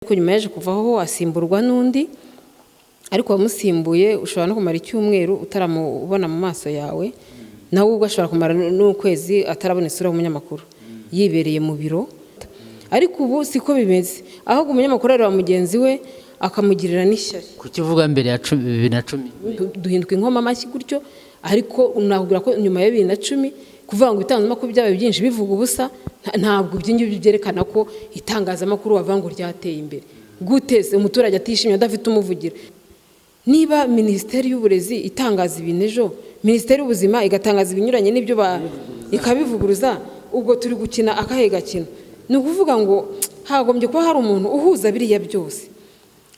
ariko nyuma yaje kuvaho asimburwa n'undi, ariko wamusimbuye ushobora no kumara icyumweru utaramubona mu maso yawe, nawe ubwo ashobora kumara n'ukwezi atarabona isura y'umunyamakuru yibereye mu biro. Ariko ubu siko bimeze, ahubwo umunyamakuru areba mugenzi we akamugirira n'ishyari. Kukivuga mbere ya 2010 duhinduka inkoma amashyi gutyo, ariko unahugura ko nyuma ya 2010 kuvuga ngo itangazamakuru byabaye byinshi bivuga ubusa, ntabwo byingi byerekana ko itangazamakuru wavango ryateye imbere. Guteze umuturage atishimye adafite umuvugira. Niba Minisiteri y'Uburezi itangaza ibintu ejo, Minisiteri y'Ubuzima igatangaza ibinyuranye n'ibyo ikabivuguruza, ubwo turi gukina akahe gakino. Ni ukuvuga ngo hagombye kuba hari umuntu uhuza biriya byose.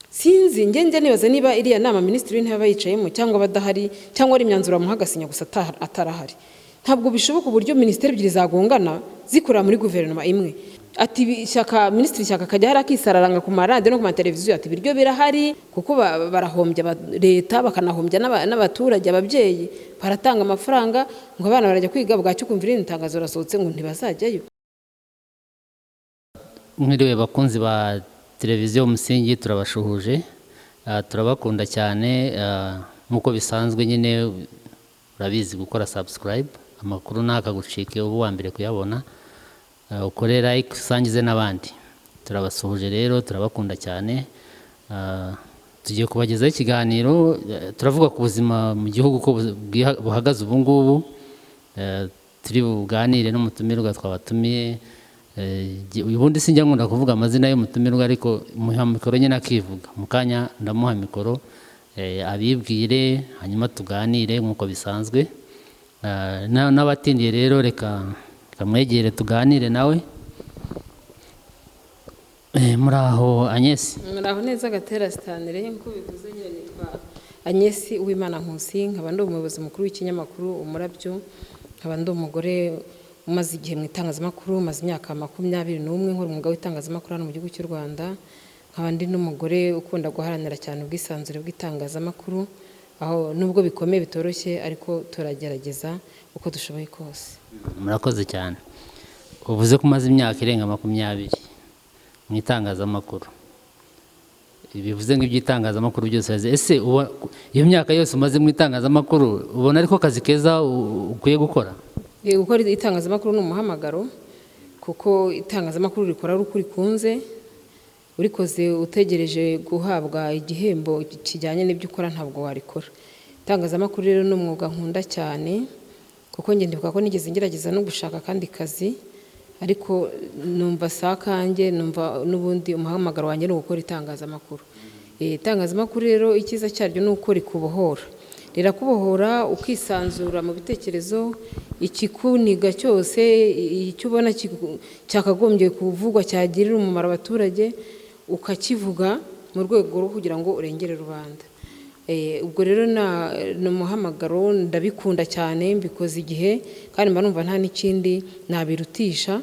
Sinzi njye nibaza niba iriya nama Minisitiri w'Intebe bayicayemo cyangwa badahari, cyangwa ari imyanzuro amuhagasinya gusa atarahari. Ntabwo bishoboka uburyo Minisiteri ebyiri zagongana zikorera muri guverinoma imwe. Ati Minisitiri Shyaka akajya hari akisararanga ku maradiyo no ku mateleviziyo ati biryo birahari, kuko barahombya leta bakanahombya n'abaturage, ababyeyi baratanga amafaranga ngo abana barajya kwiga, bwacyo kumvira itangazo rasohotse ngo ntibazajyayo. Mwiriwe bakunzi ba televiziyo Umusingi, turabashuhuje, turabakunda cyane. Nkuko bisanzwe nyine urabizi gukora subscribe, amakuru ntakagucike ubu wa mbere kuyabona, ukore like usangize n'abandi. Turabasuhuje rero, turabakunda cyane. Tugiye kubagezaho ikiganiro, turavuga ku buzima mu gihugu ko buhagaze ubu ngubu. Turi buganire n'umutumirwa twabatumiye. Ubundi sinjya nkunda kuvuga amazina y'umutumirwa, ariko muha mikoro nyine akivuga. Mu kanya ndamuha mikoro abibwire, hanyuma tuganire nk'uko bisanzwe. N'abatindiye rero reka kamwegere tuganire nawe. Muraho Agnes? Muraho neza Gatera Stanley, nk'uko bivuze nyine nitwa Agnes Uwimana Nkusi, nkaba ndi umuyobozi mukuru w'ikinyamakuru Umurabyo, nkaba ndi umugore umaze igihe mu itangazamakuru, maze imyaka 21 nkora umwuga w'itangazamakuru hano mu gihugu cy'u Rwanda. Nkaba ndi n'umugore ukunda guharanira cyane ubwisanzure bw'itangazamakuru, aho nubwo bikomeye bitoroshye ariko turagerageza uko dushoboye kose. Murakoze cyane. Uvuze ko umaze imyaka irenga 20 mu itangazamakuru. Bivuze ngo iby'itangazamakuru byose ese iyo myaka yose umaze mu itangazamakuru ubona ariko kazi keza ukwiye gukora? Gukora itangazamakuru ni umuhamagaro, kuko itangazamakuru rikora ari uko rikunze, urikoze utegereje guhabwa igihembo kijyanye n'ibyo ukora ntabwo warikora. Itangazamakuru rero ni umwuga nkunda cyane, kuko njye ndibuka ko nigeze ngerageza no gushaka kandi kazi, ariko numva sakanjye, numva n'ubundi umuhamagaro wanjye no gukora itangazamakuru. Itangazamakuru rero icyiza cyaryo ni uko rikubohora. Rirakubohora ukisanzura mu bitekerezo, ikikuniga cyose icyo ubona cyakagombye kuvugwa cyagirira umumaro abaturage ukakivuga mu rwego rwo kugira ngo urengere rubanda. Ubwo rero ni umuhamagaro, ndabikunda cyane, mbikoze igihe kandi mba numva nta n'ikindi nabirutisha.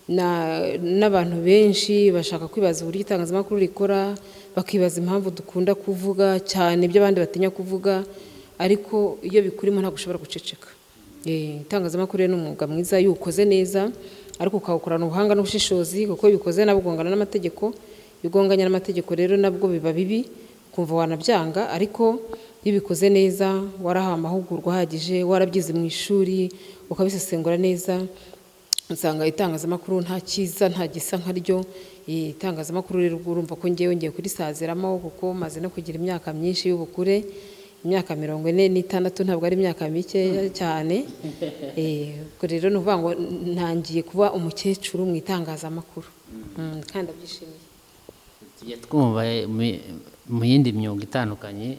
N'abantu benshi bashaka kwibaza uburyo itangazamakuru rikora, bakibaza impamvu dukunda kuvuga cyane ibyo abandi batinya kuvuga, ariko iyo bikurimo ntabwo ushobora guceceka. Itangazamakuru ni umwuga mwiza iyo ukoze neza, ariko ukawukorana ubuhanga n'ubushishozi, kuko bikoze nabugongana n'amategeko. Bigonganya n'amategeko rero nabwo biba bibi, kumva wanabyanga, ariko iyo bikoze neza, warahawe amahugurwa ahagije, warabyize mu ishuri, ukabisesengura neza, usanga itangazamakuru nta cyiza nta gisa nkaryo. Itangazamakuru rero urumva ko ngiye kurisazeramo, kuko maze no kugira imyaka myinshi y'ubukure. Imyaka 46 ntabwo ari imyaka mike cyane. Ubwo rero ni ukuvuga ngo ntangiye kuba umukecuru mu itangazamakuru, kandi abyishimiye. Tugiye twumva mu yindi myuga itandukanye,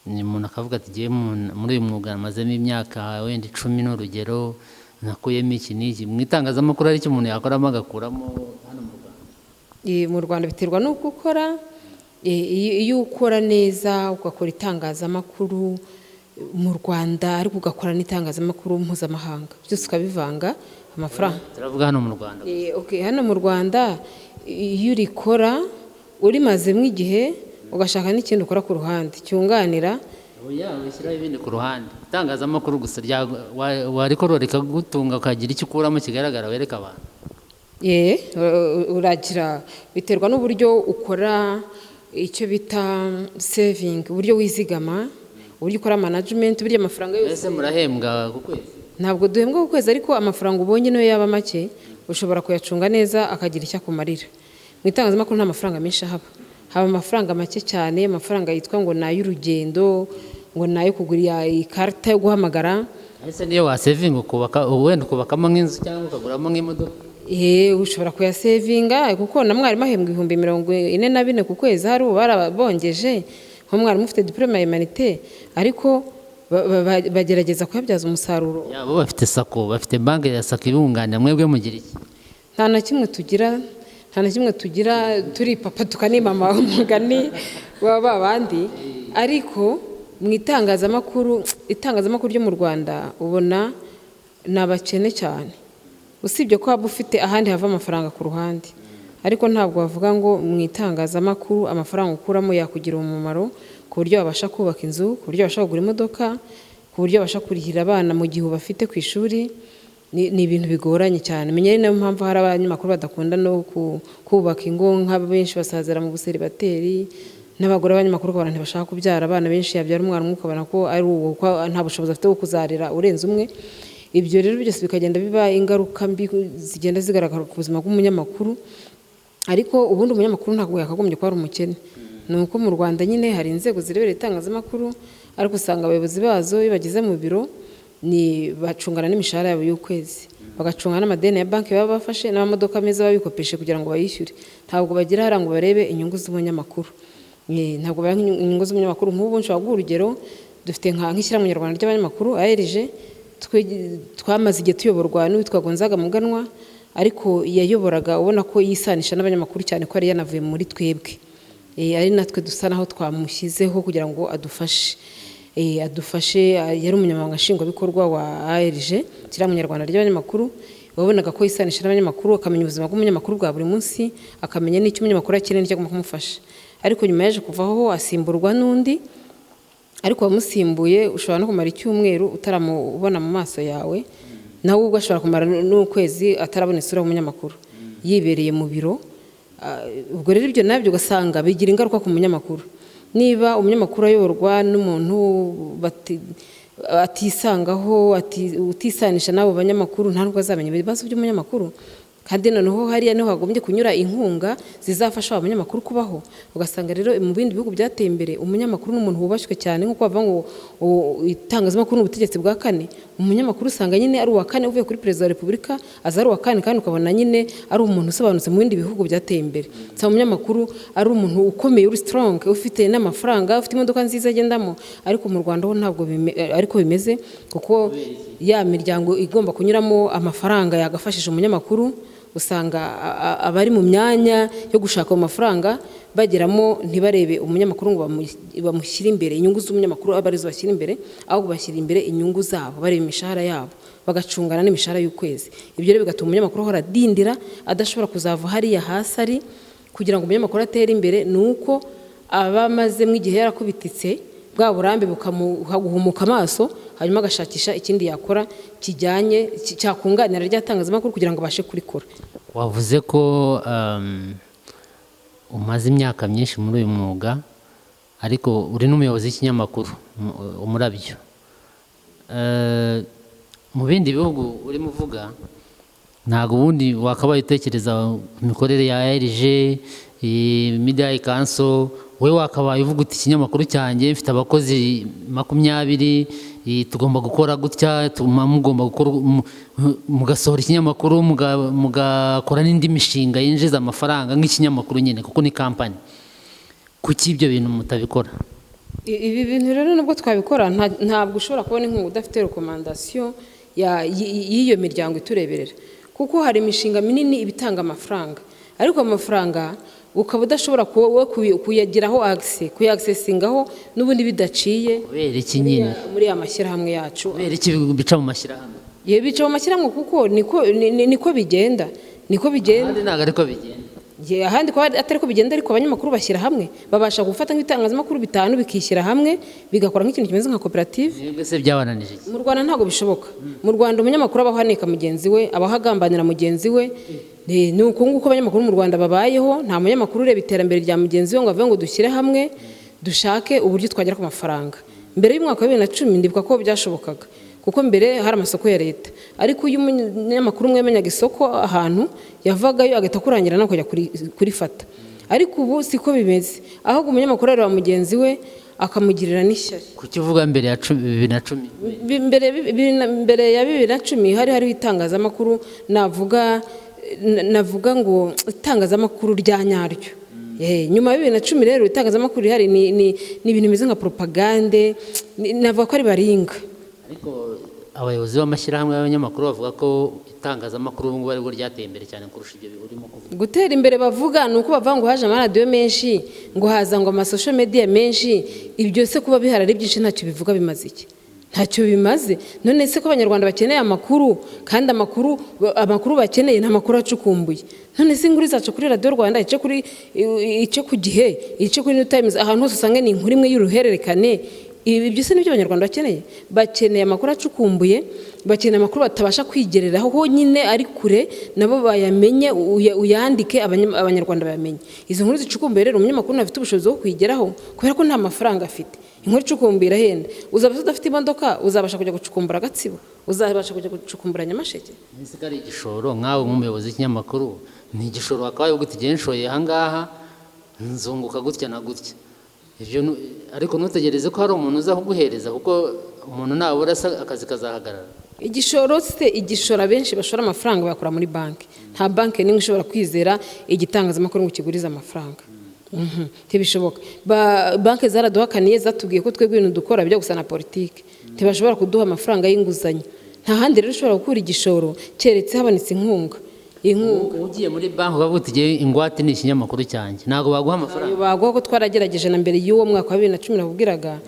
ni umuntu akavuga ati giye muri uyu mwuga amazemo imyaka wenda 10 n'urugero, nakuyemo iki n'iki. Mu itangazamakuru ari cyo umuntu yakoramo agakuramo hano mu Rwanda? Mu Rwanda biterwa n'uko ukora. Iyo ukora neza ugakora itangazamakuru mu Rwanda, ariko ugakora n'itangazamakuru mpuzamahanga, byose ukabivanga amafaranga. Turavuga hano mu Rwanda. Hano mu Rwanda iyo urikora urimazemo igihe, ugashaka n'ikindi ukora ku ruhande cyunganira. Wishyiraho ibindi ku ruhande. Itangazamakuru gusa warikora rikagutunga ukagira icyo ukuramo kigaragara wereka abantu. uragira biterwa n'uburyo ukora icyo bita saving, uburyo wizigama, uburyo ukora management, uburyo amafaranga yose. Ese murahembwa ku kwezi? Ntabwo duhembwa ku kwezi, ariko amafaranga ubonye niyo yaba make ushobora kuyacunga neza akagira icyo akumarira. Mu itangazamakuru nta mafaranga menshi haba amafaranga make cyane, amafaranga yitwa ngo ni ay'urugendo, ngo ni ayo kugura ikarita yo guhamagara. Ese niyo wasevinga wenda ukubakamo nk'inzu cyangwa ukaguramo nk'imodoka? Ushobora kuyasevinga kuko na mwarimu ahembwa 44,000 ku kwezi. Hari ubu barabongeje, nko mwarimu ufite diplome ya humanité, ariko bagerageza kuyabyaza umusaruro. Bo bafite sako, bafite banki ya sako ibunganira, mwebwe mugira iki? Nta na kimwe tugira, turi papa tukanimama umugani waba bandi. Ariko mu itangazamakuru ryo mu Rwanda ubona ni abakene cyane, usibye ko waba ufite ahandi hava amafaranga ku ruhande, ariko ntabwo bavuga ngo mu itangazamakuru amafaranga ukuramo yakugira umumaro ku buryo wabasha kubaka inzu, ku buryo wabasha kugura imodoka, ku buryo wabasha kurihira abana mu gihe ubafite ku ishuri. Ni ibintu bigoranye cyane. Menya ari nayo mpamvu hari abanyamakuru badakunda no kubaka ingo, nk'abenshi basazira mu buseribateri, n'abagore b'abanyamakuru ukabona ntibashaka kubyara abana benshi, yabyara umwana umwe ukabona ko ari uwo nta bushobozi afite bwo kuzarira urenze umwe. Ibyo rero byose bikagenda biba ingaruka mbi zigenda zigaragara ku buzima bw'umunyamakuru. Ariko ubundi umunyamakuru ntabwo yakagombye kuba ari umukene. Ni uko mu Rwanda nyine hari inzego zirebera itangazamakuru, ariko usanga abayobozi bazo iyo bageze mu biro bacungana n'imishahara yabo y'ukwezi, bagacunga n'amadeni ya banki baba bafashe, n'amamodoka meza babikopeshe kugira ngo bayishyure. Ntabwo bagira hariya ngo barebe inyungu z'umunyamakuru. Ntabwo bareba inyungu z'umunyamakuru. Nk'ubu nshobora guha urugero, dufite nk'ishyirahamwe nyarwanda ry'abanyamakuru ARG, twamaze igihe tuyoborwa n'uwitwa Gonzaga Muganwa, ariko yayoboraga ubona ko yisanisha n'abanyamakuru cyane, ko yari yanavuye muri twebwe. Ari natwe dusa naho twamushyizeho kugira ngo adufashe. Yari umunyamabanga nshingwabikorwa wa ARG, ishyirahamwe nyarwanda ry'abanyamakuru. Wabonaga ko yisanisha n'abanyamakuru, akamenya ubuzima bw'umunyamakuru bwa buri munsi, akamenya n'icyo umunyamakuru akeneye n'icyo agomba kumufasha. Ariko nyuma yaje kuvaho asimburwa n'undi, ariko wamusimbuye ushobora no kumara icyumweru utaramubona mu maso yawe, nawe ubwo ashobora kumara n'ukwezi atarabona isura y'umunyamakuru, yibereye mu biro. Ubwo rero ibyo nabyo ugasanga bigira ingaruka ku munyamakuru. Niba umunyamakuru ayoborwa n'umuntu atisangaho, utisanisha n'abo banyamakuru, nta nubwo azamenya ibibazo by'umunyamakuru. Kandi noneho hariya niho hagombye kunyura inkunga zizafasha abanyamakuru kubaho. Ugasanga rero mu bindi bihugu byateye imbere umunyamakuru n'umuntu wubashywe cyane, nk'uko bavuga ngo itangazamakuru n'ubutegetsi bwa kane. Umunyamakuru usanga nyine ari uwa kane uvuye kuri perezida wa repubulika, aza ari uwa kane, kandi ukabona nyine ari umuntu usobanutse mu bindi bihugu byateye imbere. Usanga umunyamakuru ari umuntu ukomeye, uri strong, ufite n'amafaranga, ufite imodoka nziza agendamo. Ariko mu Rwanda ho ntabwo ariko bimeze, kuko ya miryango igomba kunyuramo amafaranga yagafashije umunyamakuru, usanga abari mu myanya yo gushaka amafaranga bageramo ntibarebe umunyamakuru ngo bamushyire imbere inyungu z'umunyamakuru, aba arizo bashyira imbere, ahubwo bashyira imbere inyungu zabo, bareba imishahara yabo, bagacungana n'imishahara y'ukwezi. Ibyo rero bigatuma umunyamakuru ahora adindira, adashobora kuzava hariya hasi ari. Kugira ngo umunyamakuru atere imbere ni uko aba amazemo igihe yarakubititse, bwa burambe bukamuhumuka amaso, hanyuma agashakisha ikindi yakora kijyanye cyakunganira ry'atangazamakuru kugira ngo abashe kurikora. Wavuze ko umaze imyaka myinshi muri uyu mwuga, ariko uri n'umuyobozi w'ikinyamakuru Umurabyo. Mu bindi bihugu urimo uvuga, ntabwo ubundi wakabaye utekereza imikorere ya ARG, Media Council, we wakabaye uvuga uti ikinyamakuru cyanjye mfite abakozi 20, tugomba gukora gutya, mugomba gukora, mugasohora ikinyamakuru, mugakora n'indi mishinga yinjiza amafaranga nk'ikinyamakuru nyine, kuko ni kampani. Kuki ibyo bintu mutabikora? Ibi bintu rero nubwo twabikora, ntabwo ushobora kubona inkunga udafite rekomandasiyo y'iyo miryango itureberera, kuko hari imishinga minini ibitanga amafaranga, ariko amafaranga ukaba udashobora kuyagiraho kuyagisesingaho n'ubundi bidaciye muri ya mashyirahamwe yacu. Bica mu mashyirahamwe? Bica mu mashyirahamwe kuko niko bigenda. Ntabwo ariko bigenda. ahandi ko atari ko bigenda, ariko abanyamakuru bashyira hamwe, babasha gufata nk'ibitangazamakuru 5 bikishyira hamwe bigakora nk'ikintu kimeze nka koperative. Ese byabananije iki? Mu Rwanda ntabwo bishoboka. Mu Rwanda umunyamakuru abaho aneka mugenzi we, abaho agambanira mugenzi we. Ni uko nguko abanyamakuru mu Rwanda babayeho. Nta munyamakuru ureba iterambere rya mugenzi we ngo avuge ngo dushyire hamwe dushake uburyo twagera ku mafaranga. Mbere y'umwaka wa 2010 ndibuka ko byashobokaga, kuko mbere hari amasoko ya leta, ariko uyu munyamakuru umwe yamenyaga isoko ahantu yavagayo agahita kurangira no kujya kurifata. Ariko ubu siko bimeze, ahubwo umunyamakuru areba mugenzi we akamugirira n'ishyari. Kuki uvuga mbere ya 2010? Mbere ya 2010 hari hariho itangazamakuru, navuga ngo itangazamakuru rya nyaryo. Nyuma ya 2010 rero itangazamakuru rihari ni ibintu bimeze nka propagande, navuga ko ari baringa. Ariko abayobozi b'amashyirahamwe y'abanyamakuru bavuga ko itangazamakuru ubu ngubu ari bwo ryateye imbere cyane kurusha ibyo urimo kuvuga. Gutera imbere bavuga ni uko bavuga ngo haje amaradiyo menshi, ngo haza ngo amasocial media menshi. Ibyo se kuba bihari ari byinshi ntacyo bivuga, bimaze iki? Ntacyo bimaze. None se ko abanyarwanda bakeneye amakuru, kandi amakuru bakeneye nta makuru acukumbuye. None se inkuru zacu kuri Radio Rwanda, icyo ku Gihe, icyo kuri New Times, ahantu hose usanga ni inkuru imwe y'uruhererekane. Ibi byose nibyo abanyarwanda bakeneye amakuru acukumbuye, bakeneye amakuru batabasha kwigereraho honyine ari kure, nabo bayamenye, uyandike abanyarwanda bayamenye. Izo nkuru zicukumbuye rero umunyamakuru ntafite ubushobozi bwo kwigeraho kubera ko nta mafaranga afite. Inkuru icukumbuye irahenda. Uzaba udafite imodoka uzabasha kujya gucukumbura Gatsibo, uzabasha kujya gucukumbura Nyamasheke. Ese kari igishoro nkawe nk'umuyobozi w'ikinyamakuru, ni igishoro wakabaye ugutigeye nshoye ahangaha nzunguka gutya na gutya. Ibyo ariko ntutegereze ko hari umuntu uza kuguhereza, kuko umuntu nabura akazi kazahagarara. Igishoro benshi bashora amafaranga bakora muri banki. Nta banki nimwe ishobora kwizera igitangazamakuru ngo kigurize amafaranga. Ntibishoboka. Banki zaraduhakaniye, zatubwiye ko twebwe ibintu dukora bijya gusa na politiki. Ntibashobora kuduha amafaranga y'inguzanyo. Nta handi rero ushobora gukura igishoro keretse habonetse inkunga. Ugiye muri banki ukavuga uti ingwate ni ikinyamakuru cyanjye, ntabwo baguha amafaranga. Baguha ko twaragerageje na mbere y'uwo mwaka wa 2010 nakubwiraga,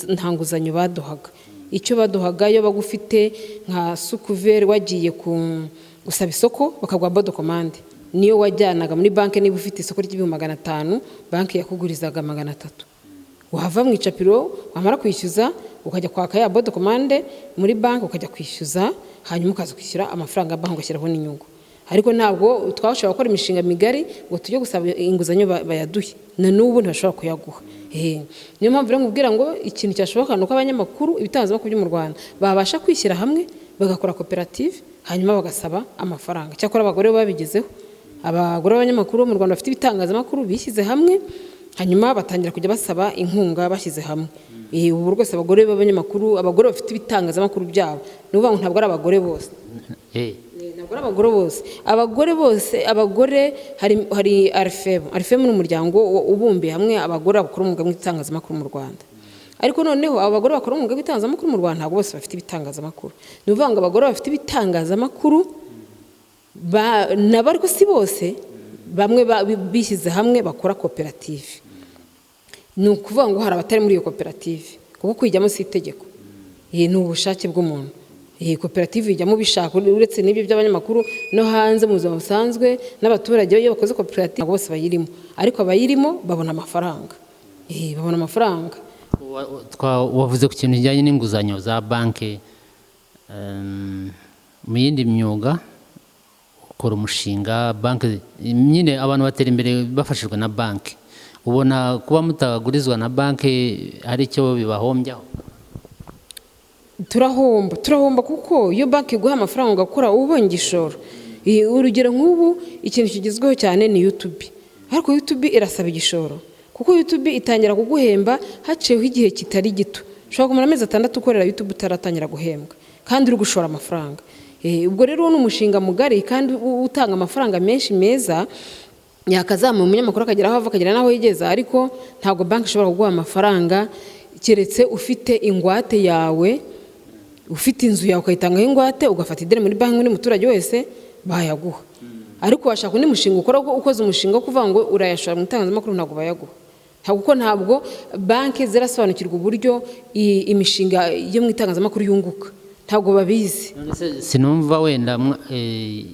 nta nguzanyo baduhaga. Icyo baduhaga yo bagufite nka sukuveri wagiye gusaba isoko bakaguha bodo commande, niyo wajyanaga muri banki. Niba ufite isoko ry'500, banki yakugurizaga 300. Wahava mu icapiro, wamara kwishyuza ukajya kwaka ya bodo commande muri banki, ukajya kwishyuza, hanyuma ukaza kwishyura amafaranga banki ugashyiraho n'inyungu. Ariko ntabwo twashobora gukora imishinga migari ngo tujye gusaba inguzanyo bayaduhe, na n'ubu ntibashobora kuyaguha. Niyo mpamvu rero nkubwira ngo ikintu cyashoboka nuko abanyamakuru, ibitangazamakuru byo mu Rwanda babasha kwishyira hamwe bagakora koperative, hanyuma bagasaba amafaranga. Cyakora abagore babigezeho. Abagore b'abanyamakuru mu Rwanda bafite ibitangazamakuru bishyize hamwe, hanyuma batangira kujya basaba inkunga bashyize hamwe. Ubu rwose abagore b'abanyamakuru, abagore bafite ibitangazamakuru byabo, n'uvuga ngo ntabwo ari abagore bose. Ntabwo ari abagore bose. Abagore hari Arfem ni umuryango ubumbiye hamwe abagore bakora umwuga w'itangazamakuru mu Rwanda. Ariko noneho abagore bakora umwuga w'itangazamakuru mu Rwanda ntabwo bose bafite ibitangazamakuru. N'uvuga ngo abagore bafite ibitangazamakuru nabo ariko si bose, bamwe bishyize hamwe bakora koperative. Ni ukuvuga ngo hari abatari muri iyo koperative, kuko kuyijyamo si itegeko. Ni ubushake bw'umuntu. Koperative ijyamo bishaka, uretse n'ibyo by'abanyamakuru no hanze mu buzima busanzwe n'abaturage iyo bakoze koperative bose bayirimo, ariko abayirimo babona amafaranga. Babona amafaranga. Wavuze ku kintu kijyanye n'inguzanyo za banki. Mu yindi myuga ukora umushinga, banki nyine abantu batera imbere bafashijwe na banki. Ubona kuba mutagurizwa na banki ari cyo bibahombyaho? Turahomba kuko iyo banki iguha amafaranga ugakora ubonye igishoro. Urugero nk'ubu ikintu kigezweho cyane ni YouTube. Ariko YouTube irasaba igishoro, kuko YouTube itangira kuguhemba haciyeho igihe kitari gito. Ushobora kumara amezi 6 ukorera YouTube utaratangira guhembwa, kandi uri gushora amafaranga. Ubwo rero ni umushinga mugari kandi utanga amafaranga menshi meza, yakazamuye umunyamakuru akagera aho ava akagera naho yigeza. Ariko ntabwo banki ishobora kuguha amafaranga keretse ufite ingwate yawe, ufite inzu yawe ukayitangaho ingwate, ugafata ideni muri banki, n'umuturage wese bayaguha. Ariko washaka undi mushinga ukora, ukoze umushinga wo kuvuga ngo urayashora mu itangazamakuru, ntabwo bayaguha. Ntabwo banki zirasobanukirwa uburyo imishinga yo mu itangazamakuru yunguka, ntabwo babizi. Sinumva wenda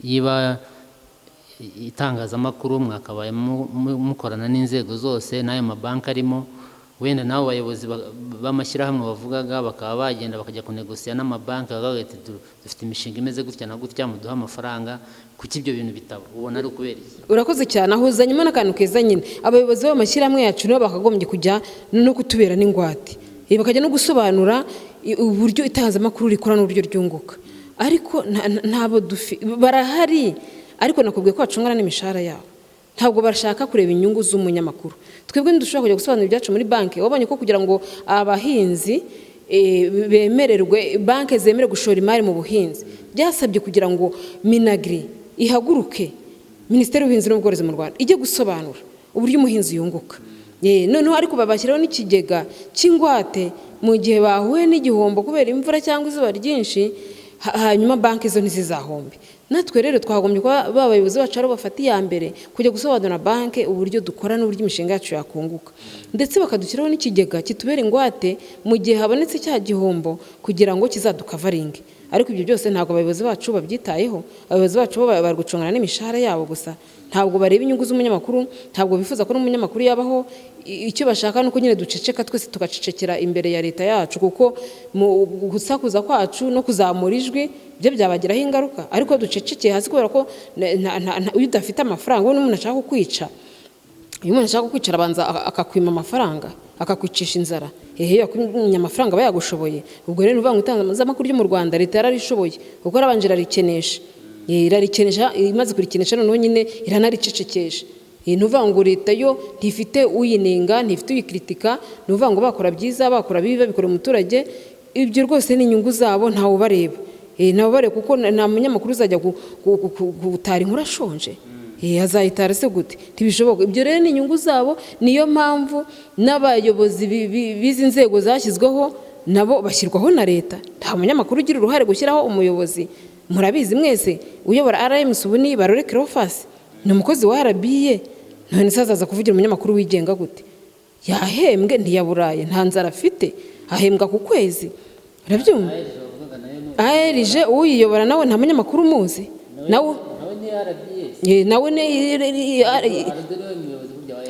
yiba itangazamakuru mwakabaye mukorana n'inzego zose n'ayo mabanki arimo, wenda n'abo bayobozi b'amashyirahamwe bavugaga bakaba bagenda bakajya kunegosiya n'amabanki bakavuga ati dufite imishinga imeze gutya na gutya muduha amafaranga, kuki ibyo bintu bitaba? Ubona ari ukubera iki? Urakoze cyane, aho uzanyemo n'akantu keza nyine. Abayobozi b'amashyirahamwe yacu nibo bakagombye kujya no kutubera n'ingwate, bakajya no gusobanura uburyo itangazamakuru rikora n'uburyo ryunguka. Ariko ntabo barahari, ariko nakubwiye ko bacungana n'imishahara yabo, ntabwo bashaka kureba inyungu z'umunyamakuru. Twebwe ntidushobora kujya gusobanura ibyacu muri banki. Wabonye ko kugira ngo abahinzi bemererwe, banki zemere gushora imari mu buhinzi, byasabye kugira ngo Minagri ihaguruke, Minisiteri y'Ubuhinzi n'Ubworozi mu Rwanda, ijye gusobanura uburyo umuhinzi yunguka. Noneho ariko babashyiraho n'ikigega cy'ingwate mu gihe bahuye n'igihombo kubera imvura cyangwa izuba ryinshi, hanyuma banki zo ntizizahombe. Natwe rero twagombye kuba babayobozi bacu ari bafata iya mbere kujya gusobanura banki uburyo dukora n'uburyo imishinga yacu yakunguka, ndetse bakadushyiraho n'ikigega kitubera ingwate mu gihe habonetse cya gihombo kugira ngo kizadukavaringe. Ariko ibyo byose ntabwo abayobozi bacu babyitayeho. Abayobozi bacu bo bari gucungana n'imishahara yabo gusa, ntabwo bareba inyungu z'umunyamakuru, ntabwo bifuza ko n'umunyamakuru yabaho. Icyo bashaka nuko nyine duceceka, twese tugacecekera imbere ya leta yacu, kuko mu gusakuza kwacu no kuzamura ijwi byo byabagiraho ingaruka. Ariko ducecekeye hasi kubera ko iyo udafite amafaranga, uwo n'umuntu ashaka kukwica, iyo umuntu ashaka kukwica arabanza akakwima amafaranga, akakwicisha inzara. Iyo yakwimye amafaranga aba yagushoboye. Ubwo rero uvuga ngo itangazamakuru ryo mu Rwanda leta yararishoboye, kuko arabanje irarikenesha, imaze kurikenesha noneho nyine iranaricecekesha. Nuvuga ngo leta yo ntifite uyinenga, ntifite uyikritika, nuvuga ngo bakora byiza bakora bibi babikora umuturage, ibyo rwose ni inyungu zabo, ntawe bareba. Ntawe bareba, kuko nta munyamakuru uzajya gutara inkuru ashonje. Azayitara se gute? Ntibishoboka. Ibyo rero ni inyungu zabo. Niyo mpamvu n'abayobozi b'izi nzego zashyizweho nabo bashyirwaho na leta. Nta munyamakuru ugira uruhare gushyiraho umuyobozi. Murabizi mwese, uyobora RMS ubu ni Barore Cleophas, ni umukozi wa RBA. None sazaza kuvugira umunyamakuru wigenga gute? Yahembwe ntiyaburaye, nta nzara afite, ahembwa ku kwezi. Urabyumva? ARG uyiyobora nawe nta munyamakuru muzi. Nawe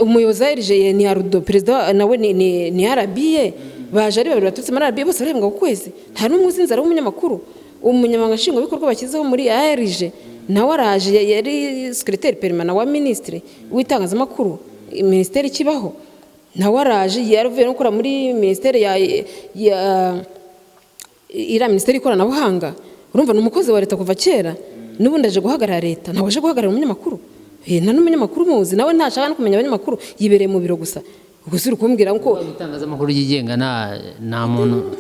umuyobozi wa ARG ni Arudo, perezida nawe ni RBA. Baje ari babiri baturutse muri RBA, bose barahembwa ku kwezi. Nta n'umwe uzi inzara w'umunyamakuru. Umunyamabanga nshingwabikorwa bashyizeho muri ARG nawe araje, yari secrétaire permanent wa ministre w'itangazamakuru, ministeri ikibaho. Nawe araje, yaravuye no gukora muri ministeri ira ministeri ikoranabuhanga. Urumva ni umukozi wa leta kuva kera. N'ubundi aje guhagarara leta, ntabwo aje guhagarara umunyamakuru. Nta n'umunyamakuru muzi, nawe ntashaka no kumenya abanyamakuru, yibereye mu biro gusa. Ubwo suri kumbwira ngo itangazamakuru ryigenga nta muntu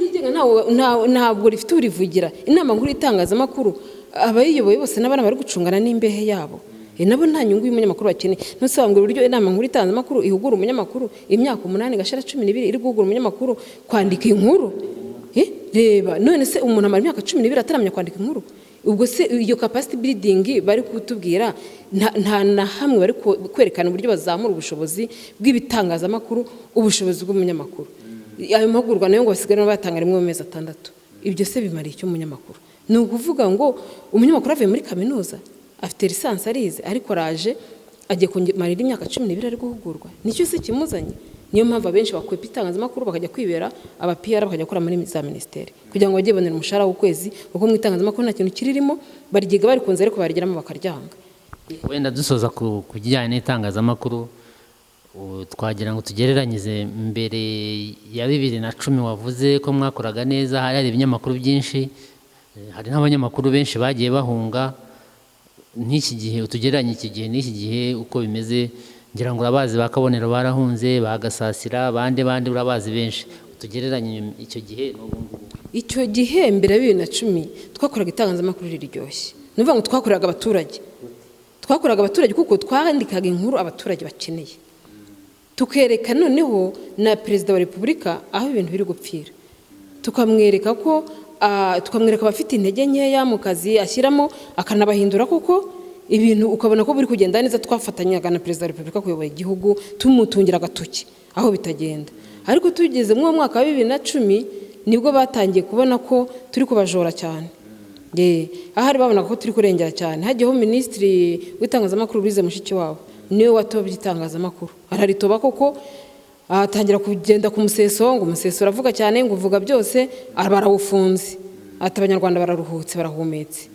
ntabwo rifite urivugira. Inama nkuru y'itangazamakuru abayiyoboye bose n'abana bari gucungana n'imbehe yabo, nabo nta nyungu y'umunyamakuru bakeneye. Ntusabangwe uburyo inama nkuru y'itangazamakuru ihugura umunyamakuru imyaka 8 gashira 12 iri guhugura umunyamakuru kwandika inkuru. Reba none se umuntu amara imyaka 12 ataramenya kwandika inkuru. Ubwo se iyo capacity building bari kutubwira nta na hamwe bari kwerekana uburyo bazamura ubushobozi bw'ibitangazamakuru, ubushobozi bw'umunyamakuru. Ayo mahugurwa nayo ngo basigara batanga rimwe mu mezi 6. Ibyo se bimariye icyo umunyamakuru? Ni ukuvuga ngo umunyamakuru avuye muri kaminuza afite lisansi arize, ariko araje agiye kumarira imyaka 12 ari guhugurwa. Nicyo se kimuzanye? Niyo mpamvu abenshi bakwepa itangazamakuru bakajya kwibera aba PR, bakajya gukora muri za ministeri kugira ngo bajye bonera umushahara w'ukwezi, kuko mu itangazamakuru nta kintu kiririmo, barigiga bari kunze ariko barigeramo bakaryanga. Wenda dusoza ku kijyanye n'itangazamakuru, twagira ngo tugereranyize mbere ya 2010 wavuze ko mwakoraga neza, hari ibinyamakuru byinshi, hari n'abanyamakuru benshi bagiye bahunga. N'iki gihe utugereranye iki gihe n'iki gihe uko bimeze, ngira ngo urabazi bakabonera barahunze, bagasasira abandi urabazi benshi. Utugereranye icyo gihe n'ubu. Icyo gihe mbere ya 2010 twakoraga itangazamakuru riryoshye. Nuvuga ngo twakoraga abaturage kuko twandikaga inkuru abaturage bakeneye, tukereka noneho na perezida wa repubulika aho ibintu biri gupfira, tukamwereka ko tukamwereka abafite intege nkeya mu kazi ashyiramo, akanabahindura kuko ibintu ukabona ko buri kugenda neza. Twafatanyaga na perezida wa repubulika kuyobora igihugu, tumutungira agatoki aho bitagenda. Ariko tugeze mu mwaka wa 2010 nibwo batangiye kubona ko turi kubajora cyane. ahari babonaga ko turi kurengera cyane. Hajyaho minisitiri w'itangazamakuru Louise Mushikiwabo, niwe watobye itangazamakuru, araritoba koko, atangira kugenda ku museso, ngo umuseso uravuga cyane, ngo uvuga byose, barawufunze, ati abanyarwanda bararuhutse, barahumetse.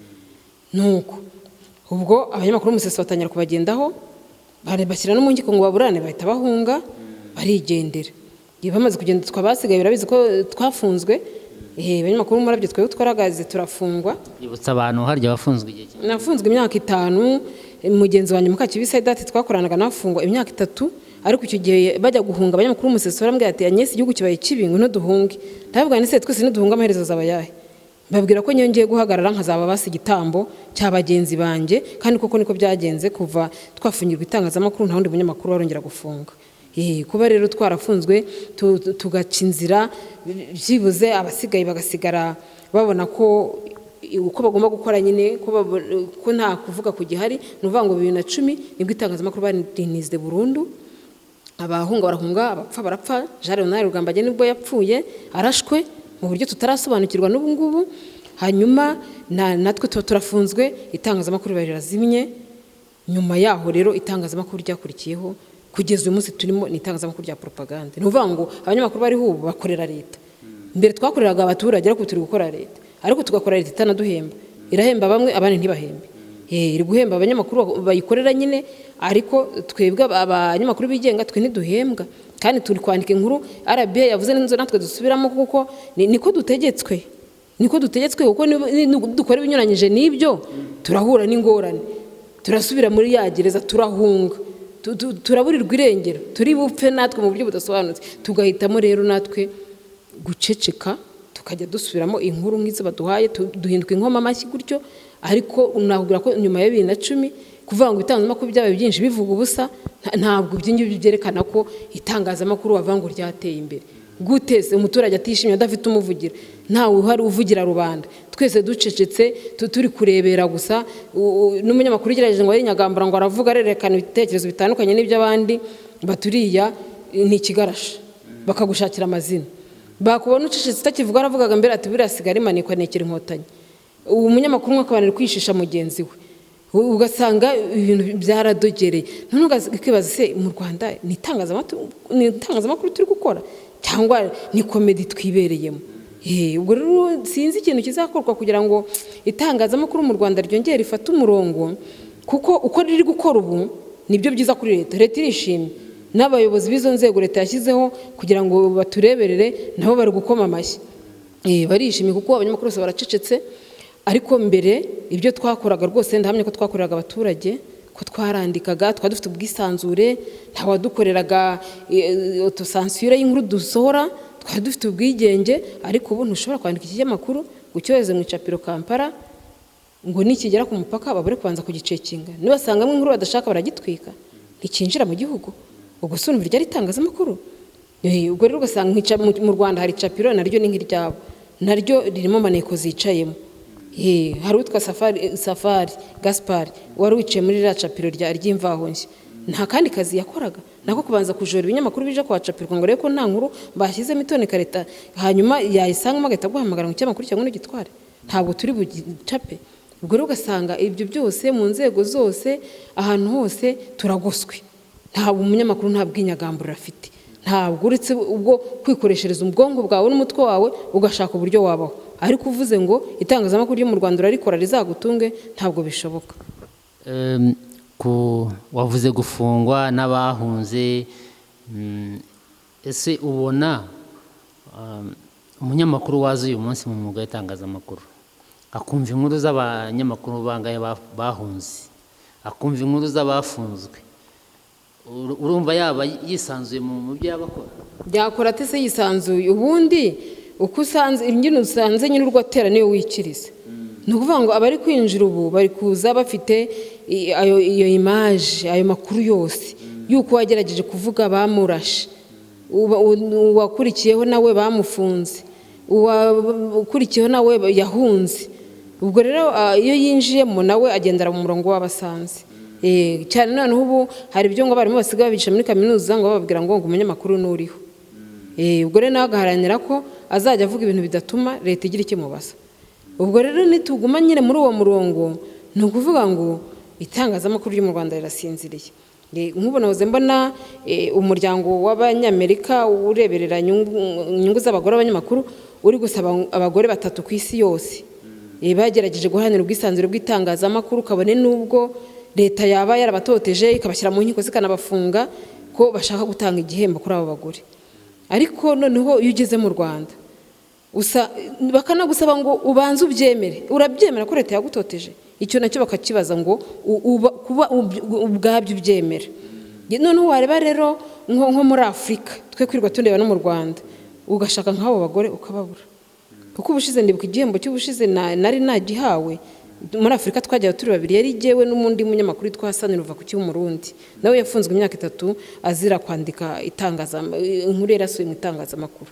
Nuko ubwo abanyamakuru umuseso batangira kubagendaho, bashyira no mu nkiko ngo baburane, bahita bahunga barigendera. Bamaze kugenda twabasigaye birabizi ko twafunzwe, abanyamakuru murabyo twebwe twaragaze turafungwa. Ibutsa abantu harya bafunzwe igihe cyane. Nafunzwe imyaka 5, mugenzi wanjye Mukakibi Saidati twakoranaga nafungwa imyaka 3, ariko icyo gihe bajya guhunga abanyamakuru umuseso barambwira ati Agnes igihugu kibaye kibi ngo ntuduhunge. Ndavuga nise twese ntuduhunga amaherezo zabayahe. Babwira ko nyongeye guhagarara nkazaba basi igitambo cy'abagenzi banje, kandi koko niko byagenze kuva twafungirwa itangazamakuru nta wundi munyamakuru warongera gufunga. Kuba rero twarafunzwe tugaca inzira, byibuze abasigaye bagasigara babona ko uko bagomba gukora nyine, ko nta kuvuga ku gihari. Nuvuga ngo 2010 nibwo itangazamakuru barinizde burundu, abahunga barahunga, abapfa barapfa. Jean Leonard Rugambage nibwo yapfuye arashwe mu buryo tutarasobanukirwa n'ubu ngubu. Hanyuma natwe turafunzwe, itangazamakuru barazimye. Nyuma yaho rero itangazamakuru ryakurikiyeho kugeza uyu munsi turimo ni itangazamakuru rya propaganda. Nuvuga ngo abanyamakuru bari ubu bakorera leta. Mbere twakoreraga abaturage, ariko turi gukora leta, ariko tugakora leta itanaduhemba. Irahemba bamwe, abandi ntibahembe. Iri guhemba abanyamakuru bayikorera nyine, ariko twebwe abanyamakuru bigenga twe ntiduhembwa, kandi turi kwandika inkuru. RBA yavuze n'inzo natwe dusubiramo, kuko niko dutegetswe, kuko dukora ibinyuranyije n'ibyo turahura n'ingorane, turasubira muri ya gereza, turahunga, turaburirwa irengero, turi bupfe natwe mu buryo budasobanutse. Tugahitamo rero natwe guceceka, tukajya dusubiramo inkuru nk'izo baduhaye, duhinduka inkoma amashyi gutyo. Ariko unahubwira ko nyuma ya 2010 kuvuga ngo itangazamakuru byabaye byinshi bivuga ubusa, ntabwo byinshi byerekana ko itangazamakuru wavango ryateye imbere. Guteze umuturage atishimye adafite umuvugira, ntawe uhari uvugira rubanda, twese ducecetse turi kurebera gusa. N'umunyamakuru ugerageje ngo ari Nyagambura ngo aravuga arerekana ibitekerezo bitandukanye n'iby'abandi, baturiya ni ikigarasha, bakagushakira amazina. Bakubona ucecetse utakivuga, aravugaga mbere ati buriya sigara imanikwa nekera inkotanyi. Umunyamakuru umwe akabanira kwishisha mugenzi we, ugasanga ibintu byaradogereye. None ukibaza se mu Rwanda ni itangazamakuru turi gukora cyangwa ni komedi twibereyemo? Ubwo rero sinzi ikintu kizakorwa kugira ngo itangazamakuru mu Rwanda ryongere rifate umurongo, kuko uko riri gukora ubu nibyo byiza kuri leta. Leta irishimye, n'abayobozi b'izo nzego leta yashyizeho kugira ngo batureberere nabo bari gukoma amashyi, barishimye kuko abanyamakuru bose baracecetse. Ariko mbere ibyo twakoraga rwose ndahamya ko twakoreraga abaturage, ko twarandikaga, dufite ubwisanzure, nta wadukoreraga autocensure y'inkuru dusohora, twari dufite ubwigenge. Ariko ubu ntushobora kwandika ikinyamakuru ucyoheze mu icapiro Kampala ngo nikigera ku mupaka babure kubanza kugicekinga, nibasangamo inkuru badashaka baragitwika, ntikinjira mu gihugu. Ubwo sunumva ryari itangazamakuru. Ubwo rero ugasanga mu Rwanda hari icapiro naryo ni nk'iryabo, naryo ririmo maneko zicayemo. Hari utwa Safari Gaspard wari wicaye muri capiro ry'imvaho nshya, nta kandi kazi yakoraga, nako kubanza kujora ibinyamakuru bije kwacapirwa ngo rero ko nta nkuru bashyizemo itoneka leta, hanyuma yayisangamo agahita guhamagara mu cyamakuru cyangwa n'igitware. Ntabwo turi bugicape. Ubwo rero ugasanga ibyo byose mu nzego zose, ahantu hose turagoswe. Ntabwo umunyamakuru nta bw'inyagambura afite, ntabwo uretse ubwo kwikoreshereza ubwonko bwawe n'umutwe wawe ugashaka uburyo wabaho. Ariko uvuze ngo itangazamakuru ryo mu Rwanda urarikora rizagutunge, ntabwo bishoboka. Wavuze gufungwa n'abahunze, ese ubona umunyamakuru waza uyu munsi mu mwuga w'itangazamakuru akumva inkuru z'abanyamakuru bangaye bahunze, akumva inkuru z'abafunzwe, urumva yaba yisanzuye mu byo yabakora? Byakora atese yisanzuye. Ubundi uko usanze imbyino usanze nyine urwatera niyo wikiriza. Ni ukuvuga ngo abari kwinjira ubu bari kuza bafite iyo image, ayo makuru yose yuko wagerageje kuvuga bamurashe, uwakurikiyeho nawe bamufunze, uwakurikiyeho nawe yahunze. Ubwo rero iyo yinjiyemo nawe agendera mu murongo w'abasanze. Cyane noneho ubu hari ibyo ngo abarimu basigaye bigisha muri kaminuza ngo bababwira ngo umunyamakuru n'uriho. Ubwo rero nawe agaharanira ko azajya avuga ibintu bidatuma leta igira ikimubaza. ubwo rero nituguma nyine muri uwo murongo ni ukuvuga ngo itangazamakuru ryo mu Rwanda rirasinziriye. Nk'ubu nahoze mbona umuryango w'abanyamerika ureberera inyungu z'abagore abanyamakuru uri gusaba abagore 3 ku isi yose bagerageje guharanira ubwisanzure bw'itangazamakuru, kabone n'ubwo leta yaba yarabatoteje ikabashyira mu nkiko zikanabafunga ko bashaka gutanga igihembo kuri abo bagore. Ariko noneho iyo ugeze mu Rwanda bakanagusaba ngo ubanze ubyemere, urabyemera ko leta yagutoteje? Icyo nacyo bakakibaza ngo kuba ubwabyo ubyemera. Noneho wareba rero nko muri Afurika twe kwirirwa tureba no mu Rwanda ugashaka nk'abo bagore ukababura, kuko ubushize ndibuka igihembo cy'ubushize nari nagihawe muri Afurika twajya turi 2, yari jewe n'umundi munyamakuru witwa Hassan Ruvakuki w'umurundi, nawe yafunzwe imyaka 3 azira kwandika inkuru yarasohoye mu itangazamakuru.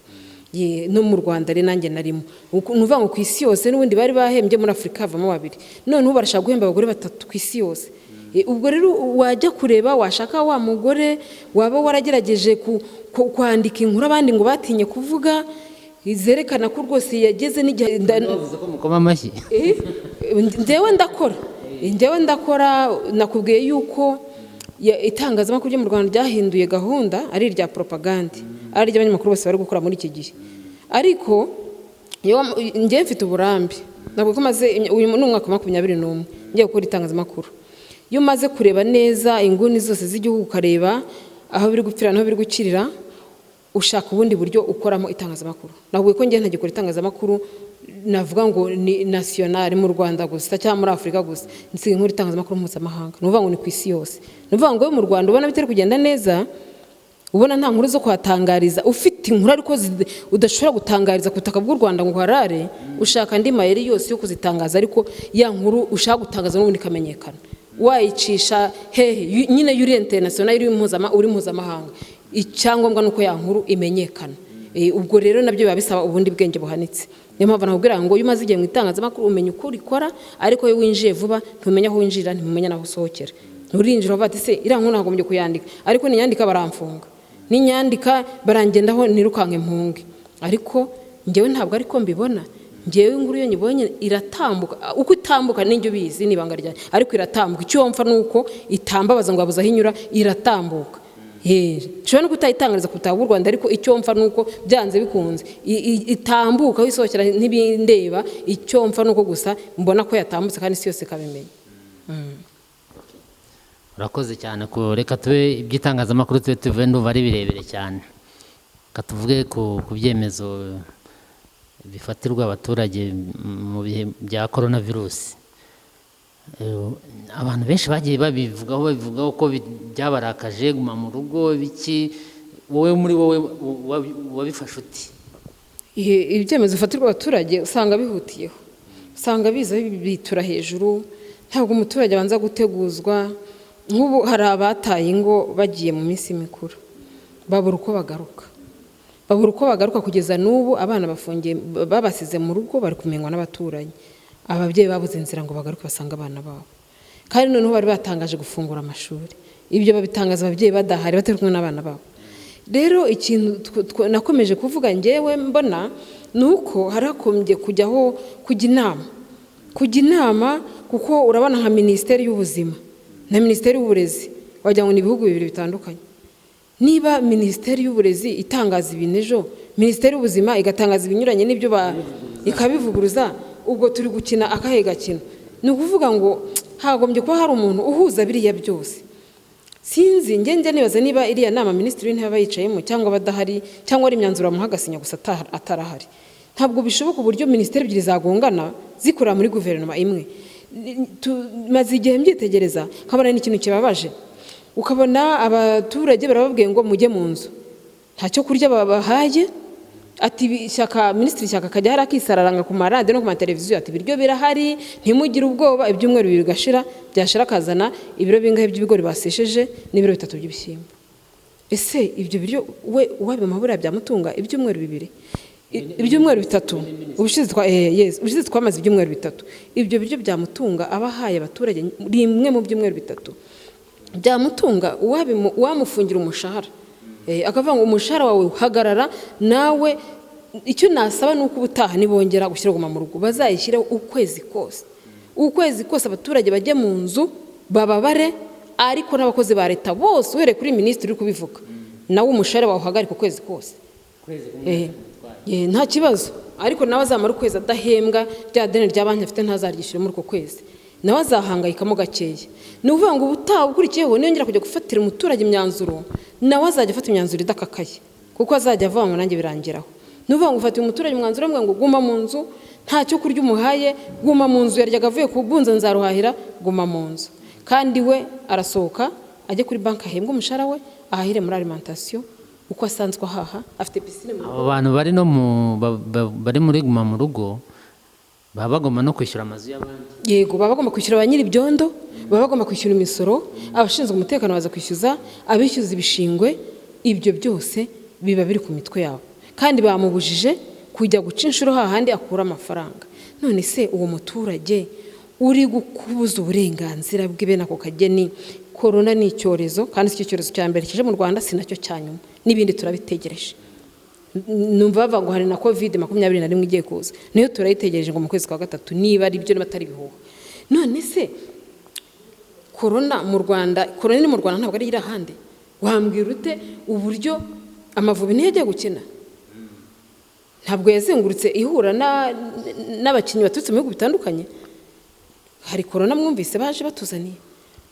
No mu Rwanda re nanjye narimo nuvuga ngo ku isi yose n'ubundi bari bahembye muri Afurika havamo 2, none ubu barashaka guhemba abagore 3 ku isi yose. Ubwo rero wajya kureba washaka wa mugore waba waragerageje kwandika inkuru abandi ngo batinye kuvuga zerekana ko rwose yageze n'igihe ndavuze ko mukoma amashyi. Ndewe ndakora nakubwiye yuko itangazamakuru ryo mu Rwanda ryahinduye gahunda ari irya propaganda, ari ry'abanyamakuru bose bari gukora muri iki gihe. Ariko njye mfite uburambe, nabwo ko maze uyu mwaka 21 ngiye gukora itangazamakuru. Iyo maze kureba neza inguni zose z'igihugu ukareba aho biri gupfira naho biri gukirira, ushaka ubundi buryo ukoramo itangazamakuru. Nabwo ko njye ntagikora itangazamakuru navuga ngo ni national mu Rwanda gusa cyangwa muri Afurika gusa, nsigaye nkora itangazamakuru mpuzamahanga, nuvuga ngo ni ku isi yose. Nuvuga ngo mu Rwanda ubona bitari kugenda neza, ubona nta nkuru zo kuhatangariza, ufite inkuru ariko udashobora gutangariza ku butaka bw'u Rwanda ngo harare, ushaka andi mayeri yose yo kuzitangaza, ariko ya nkuru ushaka gutangaza n'ubundi kamenyekana wayicisha hehe nyine yuri international uri mpuzamahanga. Icyangombwa nuko ya nkuru imenyekana. Ubwo rero nabyo biba bisaba ubundi bwenge buhanitse. Niyo mpamvu nakubwira ngo iyo umaze igihe mu itangazamakuru umenya uko rikora, ariko iyo winjiye vuba ntumenya aho winjira, ntumenya naho usohokera. Urinjira uvuga ati se iriya nkuru nagombye kuyandika, ariko ninyandika baramfunga, ninyandika barangendaho nirukanke mpunge. Ariko njyewe ntabwo ariko mbibona. Njyewe inkuru yo nyibonye iratambuka, uko itambuka n'injyo bizi nibanga ryanjye, ariko iratambuka. Icyo mfa nuko itambabaza ngo abuza hinyura, iratambuka. Shobora no kutayitangariza ku butaka bw'u Rwanda, ariko icyo mfa nuko byanze bikunze itambuka wisohokera ntibindeba. Icyo mfa nuko gusa mbona ko yatambutse kandi isi yose kabimenya. Urakoze cyane ko reka tube iby'itangazamakuru tuve ndumva ari birebire cyane. Katuvuge ku byemezo bifatirwa abaturage mu bihe bya coronavirus. Abantu benshi bagiye babivugaho ko byabarakaje guma mu rugo biki, wowe muri wowe wabifashe uti? Ibyemezo bifatirwa abaturage usanga bihutiyeho, usanga biza bitura hejuru, ntabwo umuturage abanza guteguzwa. Nk'ubu hari abataye ingo bagiye mu minsi mikuru, babura uko bagaruka kugeza n'ubu abana bafungiye babasize mu rugo, bari kumenywa n'abaturanyi. Ababyeyi babuze inzira ngo bagaruke basanga abana babo, kandi noneho bari batangaje gufungura amashuri. Ibyo babitangaza ababyeyi badahari, batari kumwe n'abana babo. Rero ikintu nakomeje kuvuga njyewe mbona nuko harakombye kujya inama, kuko urabona nka Minisiteri y'Ubuzima na Minisiteri y'Uburezi wagira ngo ni ibihugu bibiri bitandukanye. Niba Minisiteri y'Uburezi itangaza ibintu ejo, Minisiteri y'Ubuzima igatangaza ibinyuranye n'ibyo ikabivuguruza, ubwo turi gukina akahe gakino? Ni ukuvuga ngo hagombye kuba hari umuntu uhuza biriya byose. Sinzi njye nibaza niba iriya nama Minisitiri w'Intebe bayicayemo cyangwa badahari, cyangwa ari imyanzuro bamuhagasinya gusa atarahari. Ntabwo bishoboka uburyo Minisiteri ebyiri zagongana zikorera muri guverinoma imwe. Maze igihe mbyitegereza nkabona n'ikintu kibabaje, ukabona abaturage barababwiye ngo mujye mu nzu, ntacyo kurya babahaye. Ati Minisitiri Shyaka akajya harakisararanga ku maradiyo no ku mateleviziyo, ati ibiryo birahari ntimugire ubwoba. Ibyumweru 2 gashira, byashira akazana ibiro bingahe by'ibigori basesheje n'ibiro 3 by'ibishyimbo. Ese ibyo biryo we wabimahura byamutunga ibyumweru 2? Ibyumweru 3 ubushize twamaze ibyumweru 3. Ibyo biryo byamutunga abahaye abaturage rimwe mu byumweru 3 byamutunga wamufungira umushahara. Akavuga ngo umushahara wawe uhagarara nawe icyo nasaba ni uko ubutaha nibongera gushyira Guma mu Rugo bazayishyireho ukwezi kose abaturage bajye mu nzu bababare, ariko n'abakozi ba leta bose uhereye kuri minisitiri uri kubivuga nawe umushahara bawuhagarika ukwezi kose nta kibazo, ariko nawe azamara ukwezi adahembwa, rya deni rya banki afite ntazaryishyure muri uko kwezi, nawe azahangayikamo gakeya. Ni ukuvuga ngo ubutaha ukurikiyeho niyongera kujya gufatira umuturage imyanzuro, nawe azajya afata imyanzuro idakakaye, kuko azajya avuga ngo nanjye birangiraho. Ni ukuvuga ngo ufatiye umuturage umwanzuro ngo guma mu nzu, nta cyo kurya umuhaye, guma mu nzu, yaryaga avuye ku bunza nzaruhahira, guma mu nzu, kandi we arasohoka ajye kuri banki ahembwe umushahara we, ahahire muri alimentation uko asanzwe ahaha, afite pisine. Abo bantu bari muri Guma mu Rugo baba bagomba no kwishyura amazu y'abandi. Yego, baba bagomba kwishyura ba nyiri ibyondo, baba bagomba kwishyura imisoro, abashinzwe umutekano baza kwishyuza, abishyuza ibishingwe, ibyo byose biba biri ku mitwe yabo, kandi bamubujije kujya guca inshuro hahandi akura amafaranga. None se uwo muturage uri gukubuza uburenganzira bwe bene ako kageni, korona ni icyorezo, kandi si cyo cyorezo cya mbere kije mu Rwanda, si nacyo cya nyuma, n'ibindi turabitegereje. Numva bavuga ngo hari na COVID-21 igiye kuza, niyo turayitegereje ngo mu kwezi kwa gatatu, niba ari byo n'abatari bihuha. None se korona mu Rwanda, korona ni mu Rwanda ntabwo ari irahande, wambwira ute uburyo Amavubi niyo ajya gukina? Ntabwo yazengurutse ihura n'abakinnyi baturutse mu bihugu bitandukanye. Hari korona mwumvise baje batuzaniye,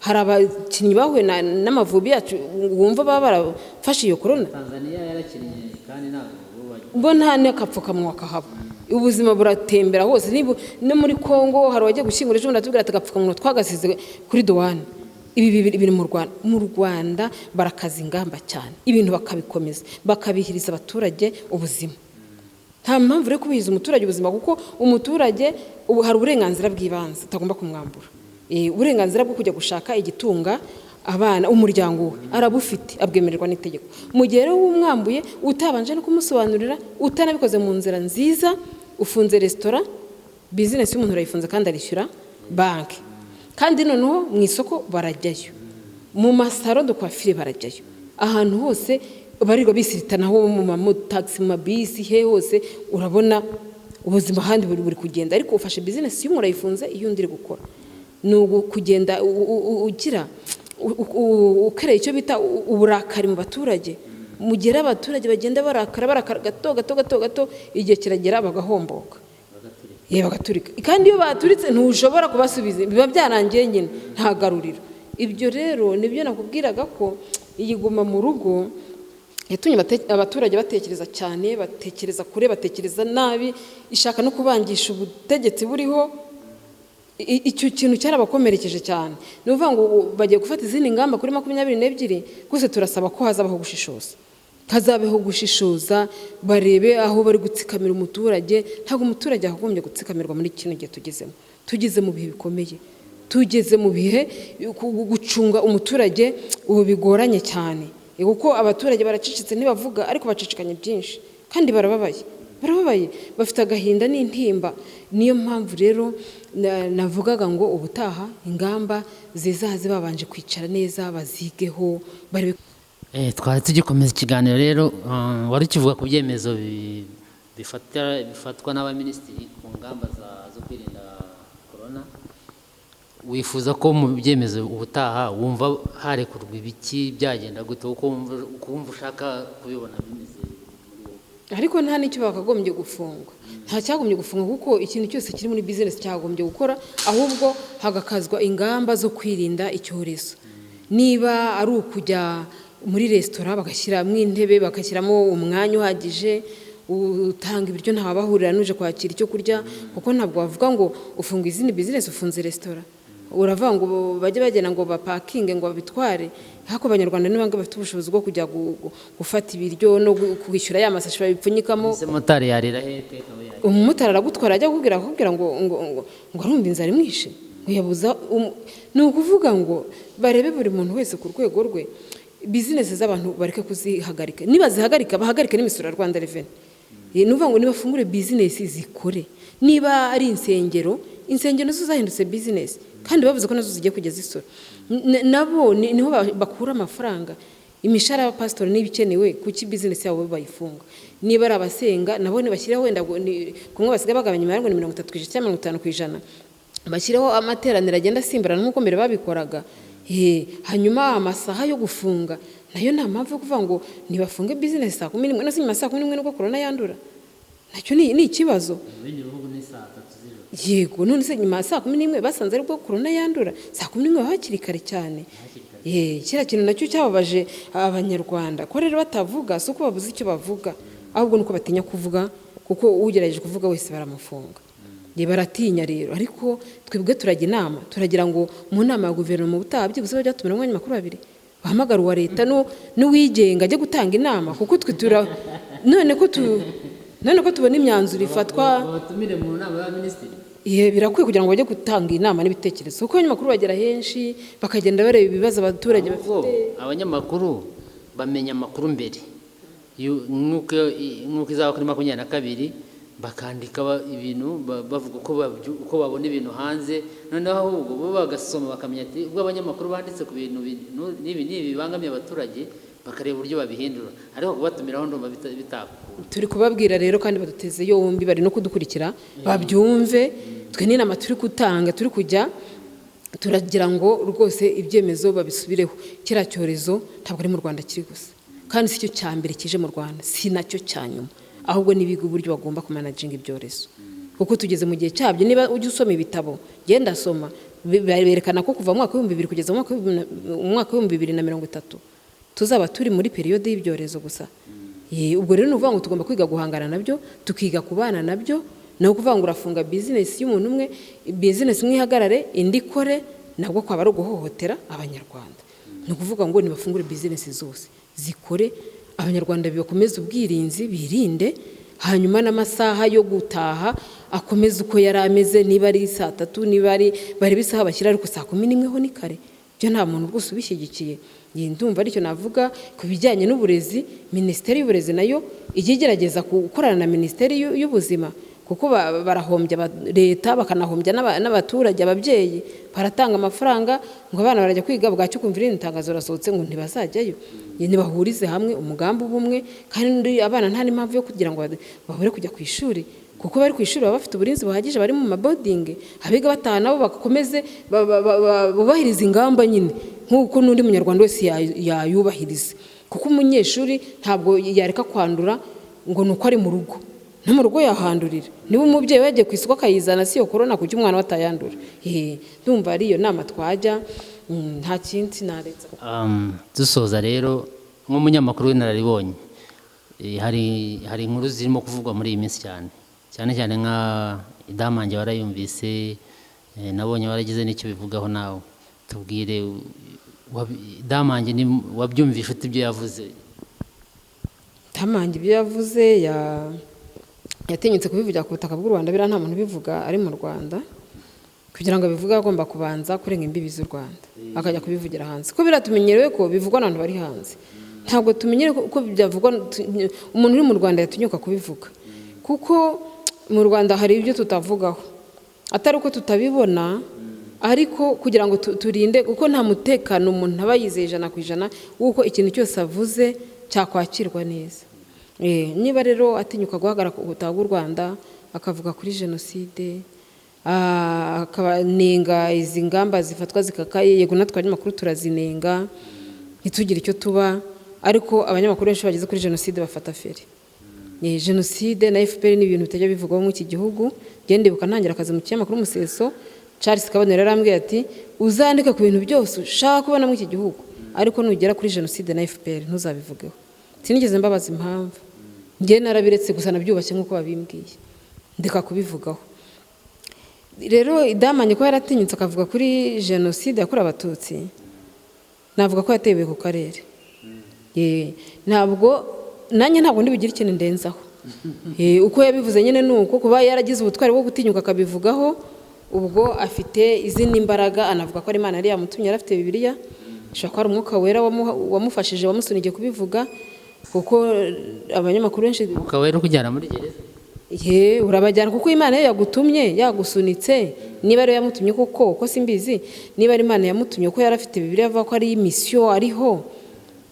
hari abakinnyi bahuye n'Amavubi yacu wumva baba barafashe iyo korona. Tanzania yarakinnye kandi ntabwo bo nta n'akapfukamunwa kahaba, ubuzima buratembera hose. No muri Kongo hari wagiye gushyingura ejo natubwira ati agapfukamunwa twagasize kuri douane. Ibi biri mu Rwanda. Mu Rwanda barakaza ingamba cyane, ibintu bakabikomeza, bakabihiriza abaturage ubuzima. Nta mpamvu rero kubihiza umuturage ubuzima, kuko umuturage hari uburenganzira bw'ibanze utagomba kumwambura. Uburenganzira bwo kujya gushaka igitunga abana, umuryango we arabufite, abwemererwa n'itegeko. Mu gihe rero umwambuye utabanje no kumusobanurira, utanabikoze mu nzira nziza, ufunze restaurant, business y'umuntu arayifunze kandi arishyura banki. Kandi noneho mu isoko barajyayo, mu masaro de coiffure barajyayo, ahantu hose barigo bisiritanaho, mu mamutaxi, mu mabisi, he hose urabona ubuzima handi buri kugenda. Ariko ufashe business y'umuntu arayifunze, iyo undi iri gukora ni kugenda ugira ukereye icyo bita uburakari mu baturage. Mu gihe abaturage bagenda barakara gato, igihe kiragera bagahomboka, bagaturika. Kandi iyo baturitse ntushobora kubasubiza, biba byarangiye nyine, nta garuriro. Ibyo rero nibyo nakubwiraga ko iyi Guma mu Rugo yatumye abaturage batekereza cyane, batekereza kure, batekereza nabi, ishaka no kubangisha ubutegetsi buriho. Icyo kintu cyarabakomerekeje cyane. Ni ukuvuga ngo bagiye gufata izindi ngamba kuri 22, gusa turasaba ko hazabaho gushishoza, hazabeho gushishoza, barebe aho bari gutsikamira umuturage. Ntabwo umuturage agombye gutsikamirwa muri kino gihe tugezemo. Tugeze mu bihe bikomeye, tugeze mu bihe gucunga umuturage ubu bigoranye cyane, kuko abaturage baracicitse ntibavuga, ariko bacicikanye byinshi, kandi barababaye, bafite agahinda n'intimba. Niyo mpamvu rero navugaga ngo ubutaha ingamba zizaze babanje kwicara neza, bazigeho. Twari tugikomeza ikiganiro rero, wari ukivuga ku byemezo bifatwa n'abaminisitiri ku ngamba zo kwirinda korona. Wifuza ko mu byemezo ubutaha wumva harekurwa ibiki, byagenda gute, uko wumva ushaka kubibona bimeze? Ariko nta n'icyo bakagombye gufungwa, nta cyagombye gufungwa, kuko ikintu cyose kiri muri business cyagombye gukora, ahubwo hagakazwa ingamba zo kwirinda icyorezo. Niba ari ukujya muri restaurant bagashyiramo intebe, bagashyiramo umwanya uhagije, utanga ibiryo ntabahurira n'uje kwakira icyo kurya, kuko ntabwo wavuga ngo ufunga izindi business ufunze restaurant. Uravuga ngo bajye bagena ngo bapakinge ngo babitware. Hako Abanyarwanda nibange bafite ubushobozi bwo kujya gufata ibiryo no kwishyura ya masashi babipfunyikamo. Umumotari yarira hete, umumotari aragutwara ajya kukubwira ngo arumva inzara imwishe, uyabuza. Ni ukuvuga ngo barebe buri muntu wese ku rwego rwe, business z'abantu bareke kuzihagarika. Niba zihagarika bahagarike n'imisoro ya Rwanda Revenue. Ni ukuvuga ngo niba fungure business zikore. Niba ari insengero zo zahindutse business, kandi bavuze ko nazo zigiye kugeza isoro, nabo niho bakura amafaranga. imishahara y'abapasitori niba ikenewe kuki bizinesi yabo bayifunga? Niba ari abasenga nabo ntibashyiraho wenda kumwe basigaye bagabanya imibare ngo ni 30% cyangwa 50%, bashyiraho amateraniro agenda asimburana nk'uko mbere babikoraga. Hanyuma amasaha yo gufunga nayo nta mpamvu yo kuvuga ngo nibafunge bizinesi saa 11 na saa 11 nubwo corona yandura. Nacyo ni ikibazo. Yego, none se nyuma saa 11 basanze aribwo corona yandura, saa 11 hakiri kare cyane. Kira kintu nacyo cyababaje abanyarwanda ko rero batavuga si uko babuze icyo bavuga, ahubwo nuko batinya kuvuga, kuko ugerageje kuvuga wese baramufunga. Baratinya rero, ariko twebwe turajya inama, turagira ngo mu nama ya guverinoma ubutaha byibuze bajya tumira abanyamakuru babiri bahamagara uwa leta n'uwigenga ajye gutanga inama, kuko twe none ko tubona imyanzuro ifatwa batumire mu nama y'abaminisitiri. Birakwiye kugira ngo bajye gutanga inama n'ibitekerezo, kuko abanyamakuru bagera henshi bakagenda bareba ibibazo abaturage bafite. Abanyamakuru bamenya amakuru mbere nk'uko izaba kuri 22 bakandika ibintu bavuga uko babona ibintu hanze, noneho ahubwo bo bagasoma bakamenya ati ubwo abanyamakuru banditse ku bintu n'ibi bibangamiye abaturage bakareba uburyo babihindura, ariko kubatumiraho ndumva bitako. Turi kubabwira rero kandi baduteze yombi, bari no kudukurikira babyumve. Twe n'inama turi gutanga, turi kujya turagira ngo rwose ibyemezo babisubireho. Kira cyorezo ntabwo ari mu Rwanda kiri gusa, kandi si cyo cyambere kije mu Rwanda, si nacyo cyanyuma, ahubwo nibiga uburyo bagomba kumanaginga ibyorezo, kuko tugeze mu gihe cyabyo. Niba ujye usoma ibitabo, genda soma, berekana ko kuva mu mwaka wa 2000 kugeza mu mwaka wa 2030 tuzaba turi muri periode y'ibyorezo gusa. Ubwo rero nuvuga ngo tugomba kwiga guhangana nabyo, tukiga kubana nabyo. No kuvuga ngo urafunga business y'umuntu umwe, business imwe ihagarare indi ikore, nabwo kwaba ari uguhohotera abanyarwanda. No kuvuga ngo nibafungure business zose zikore, abanyarwanda bibakomeza ubwirinzi, birinde, hanyuma n'amasaha yo gutaha akomeza uko yari ameze. Niba ari saa 3, niba bari bisaha bashyira, ariko saa 11 ho ni kare. Byo nta muntu rwose ubishyigikiye. Ndumva aricyo navuga ku bijyanye n'uburezi. Minisiteri y'uburezi nayo ijye igerageza gukorana na Minisiteri y'ubuzima, kuko barahombya leta bakanahombya n'abaturage. Ababyeyi baratanga amafaranga ngo abana barajya kwiga, bwacyo kumvira intangazo rasohotse ngo ntibazajyayo. Bahurize hamwe umugambi ubumwe, kandi abana nta n'impamvu yo kugira ngo bahure kujya ku ishuri, kuko bari ku ishuri baba bafite uburinzi buhagije, bari mu mabodingi. Abiga bataha nabo bakomeze bubahiriza ingamba nyine nk'uko n'undi munyarwanda wese yayubahiriza, kuko umunyeshuri ntabwo yareka kwandura ngo nuko ari mu rugo. No mu rugo yahandurira. Niba umubyeyi yagiye ku isoko akayizana si yo corona, kuki umwana watayandura. Ndumva ari iyo nama twajya, nta kindi naretse. Dusoza rero nk'umunyamakuru w'inararibonye, hari inkuru zirimo kuvugwa muri iyi minsi cyane nka Idamange warayumvise, nabonye waragize n'icyo bivugaho nawe. Tubwire Idamange wabyumvishe ute ibyo yavuze? Idamange ibyo yavuze yatinyutse kubivugira ku butaka bw'u Rwanda. Bira nta muntu bivuga ari mu Rwanda, kugira ngo bivuge agomba kubanza kurenga imbibi z'u Rwanda akajya kubivugira hanze, ko biratumenyerewe ko bivugwa n'abantu bari hanze. Ntabwo tumenyere ko byavugwa umuntu uri mu Rwanda yatinyuka kubivuga, kuko mu Rwanda hari ibyo tutavugaho, atari uko tutabibona, ariko kugira ngo turinde, kuko nta mutekano umuntu aba yizeye 100% uko ikintu cyose avuze cyakwakirwa neza. Niba rero atinyuka guhagarara ku butaka bw'u Rwanda akavuga kuri jenoside, akabanenga izi ngamba zifatwa zikakaye, yego natwe abanyamakuru turazinenga ntitugire icyo tuba, ariko abanyamakuru benshi bageze kuri jenoside bafata feri. Jenoside na FPR ni ibintu bitajya bivugwaho mu iki gihugu. Ndibuka ntangira akazi mu kinyamakuru Museso, Charles Kabonero yarambwiye ati uzandika ku bintu byose ushaka kubona mu iki gihugu, ariko nugera kuri jenoside na FPR ntuzabivugeho. Sinigeze mbabaza impamvu, njye narabiretse gusa nabyubashye nk'uko babimbwiye, ndeka kubivugaho. Rero Idamange ko yaratinyutse akavuga kuri jenoside yakorewe Abatutsi, navuga ko yatewe ku karere. Nanjye ntabwo ndibigira ikintu ndenzaho. Uko yabivuze nyine nuko kuba yaragize ubutwari bwo gutinyuka akabivugaho, ubwo afite izindi imbaraga. Anavuga ko ari Imana yari yamutumye, yarafite Bibiliya, ashobora ko ari umwuka wera wamufashije wamusunikiye kubivuga, kuko abanyamakuru benshi umwuka wera kujyana muri gereza. Urabajyana kuko Imana yo yagutumye yagusunitse. Niba rero yamutumye kuko simbizi, niba ari Imana yamutumye ko yarafite Bibiliya avuga ko ari mission ariho,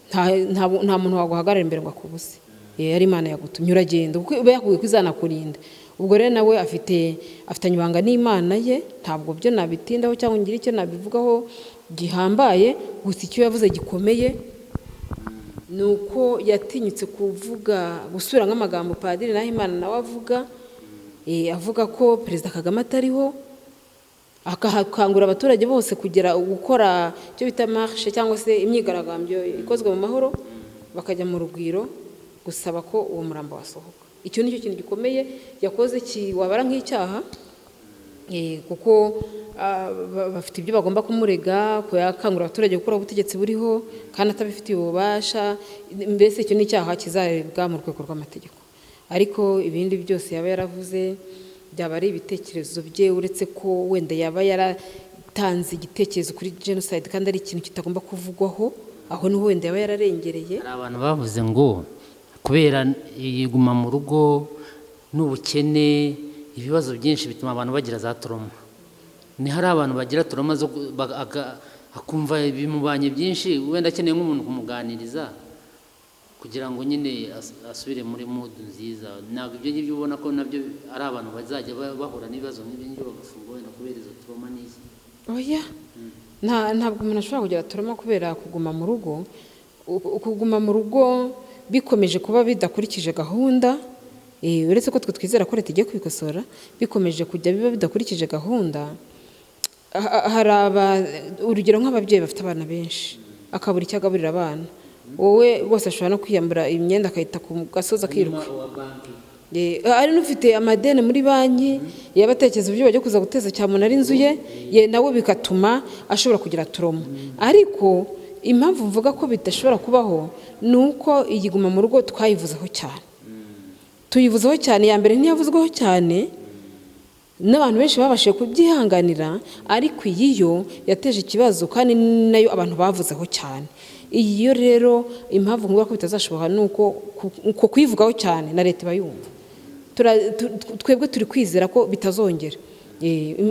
nta muntu waguhagarara imbere ngo akubuse. Ari Imana yagutumye uragenda kuko iba yakubwiye ko izanakurinda. Ubwo rero nawe afitanye ibanga n'Imana ye, ntabwo byo nabitindaho cyangwa ngira icyo nabivugaho gihambaye. Gusa icyo yavuze gikomeye ni uko yatinyutse gusubira nk'amagambo Padiri Nahimana nawe avuga ko Perezida Kagame atariho, akakangurira abaturage bose gukora icyo bita marche cyangwa se imyigaragambyo ikozwe mu mahoro, bakajya mu rugwiro gusaba ko uwo murambo wasohoka. Icyo nicyo kintu gikomeye yakoze wabara nk'icyaha, kuko bafite ibyo bagomba kumurega, ko yakangurira abaturage gukora ubutegetsi buriho kandi atabifitiye ububasha. Mbese icyo ni icyaha kizarebwa mu rwego rw'amategeko. Ariko ibindi byose yaba yaravuze byaba ari ibitekerezo bye, uretse ko wenda yaba yaratanze igitekerezo kuri genocide kandi ari ikintu kitagomba kuvugwaho, aho niho wenda yaba yararengereye. Hari abantu bavuze ngo kubera iguma mu rugo n'ubukene, ibibazo byinshi bituma abantu bagira za trauma. Ni hari abantu bagira trauma akumva bimubanye byinshi, wenda akeneye nk'umuntu kumuganiriza kugira ngo nyine asubire muri mood nziza. Ntabwo ibyo ngibyo ubona ko nabyo ari abantu bazajya bahura n'ibibazo nk'ibyo bagafungwa wenda kubera izo trauma n'iki? Oya, ntabwo umuntu ashobora kugira trauma kubera kuguma mu rugo. Kuguma mu rugo bikomeje kuba bidakurikije gahunda, uretse ko twe twizera ko leta igiye kubikosora, bikomeje kujya biba bidakurikije gahunda. Hari urugero nk'ababyeyi bafite abana benshi, akabura icyo agaburira abana, wowe rwose ashobora no kwiyambura imyenda akahita ku gasozi akiruka. Ari n'ufite amadeni muri banki, yaba atekereza uburyo bajya kuza guteza cyamunara inzu ye nawe bigatuma ashobora kugira trauma. Ariko impamvu mvuga ko bidashobora kubaho ni uko iguma mu rugo tuyivuzeho cyane. Ya mbere ntiyavuzweho cyane, n'abantu benshi babashije kubyihanganira, ariko iyi yo yateje ikibazo kandi nayo abantu bavuzeho cyane. Iyo rero impamvu mvuga ko bitazashoboka ni uko kuyivugaho cyane na leta ibayumva. Twebwe turi kwizera ko bitazongera.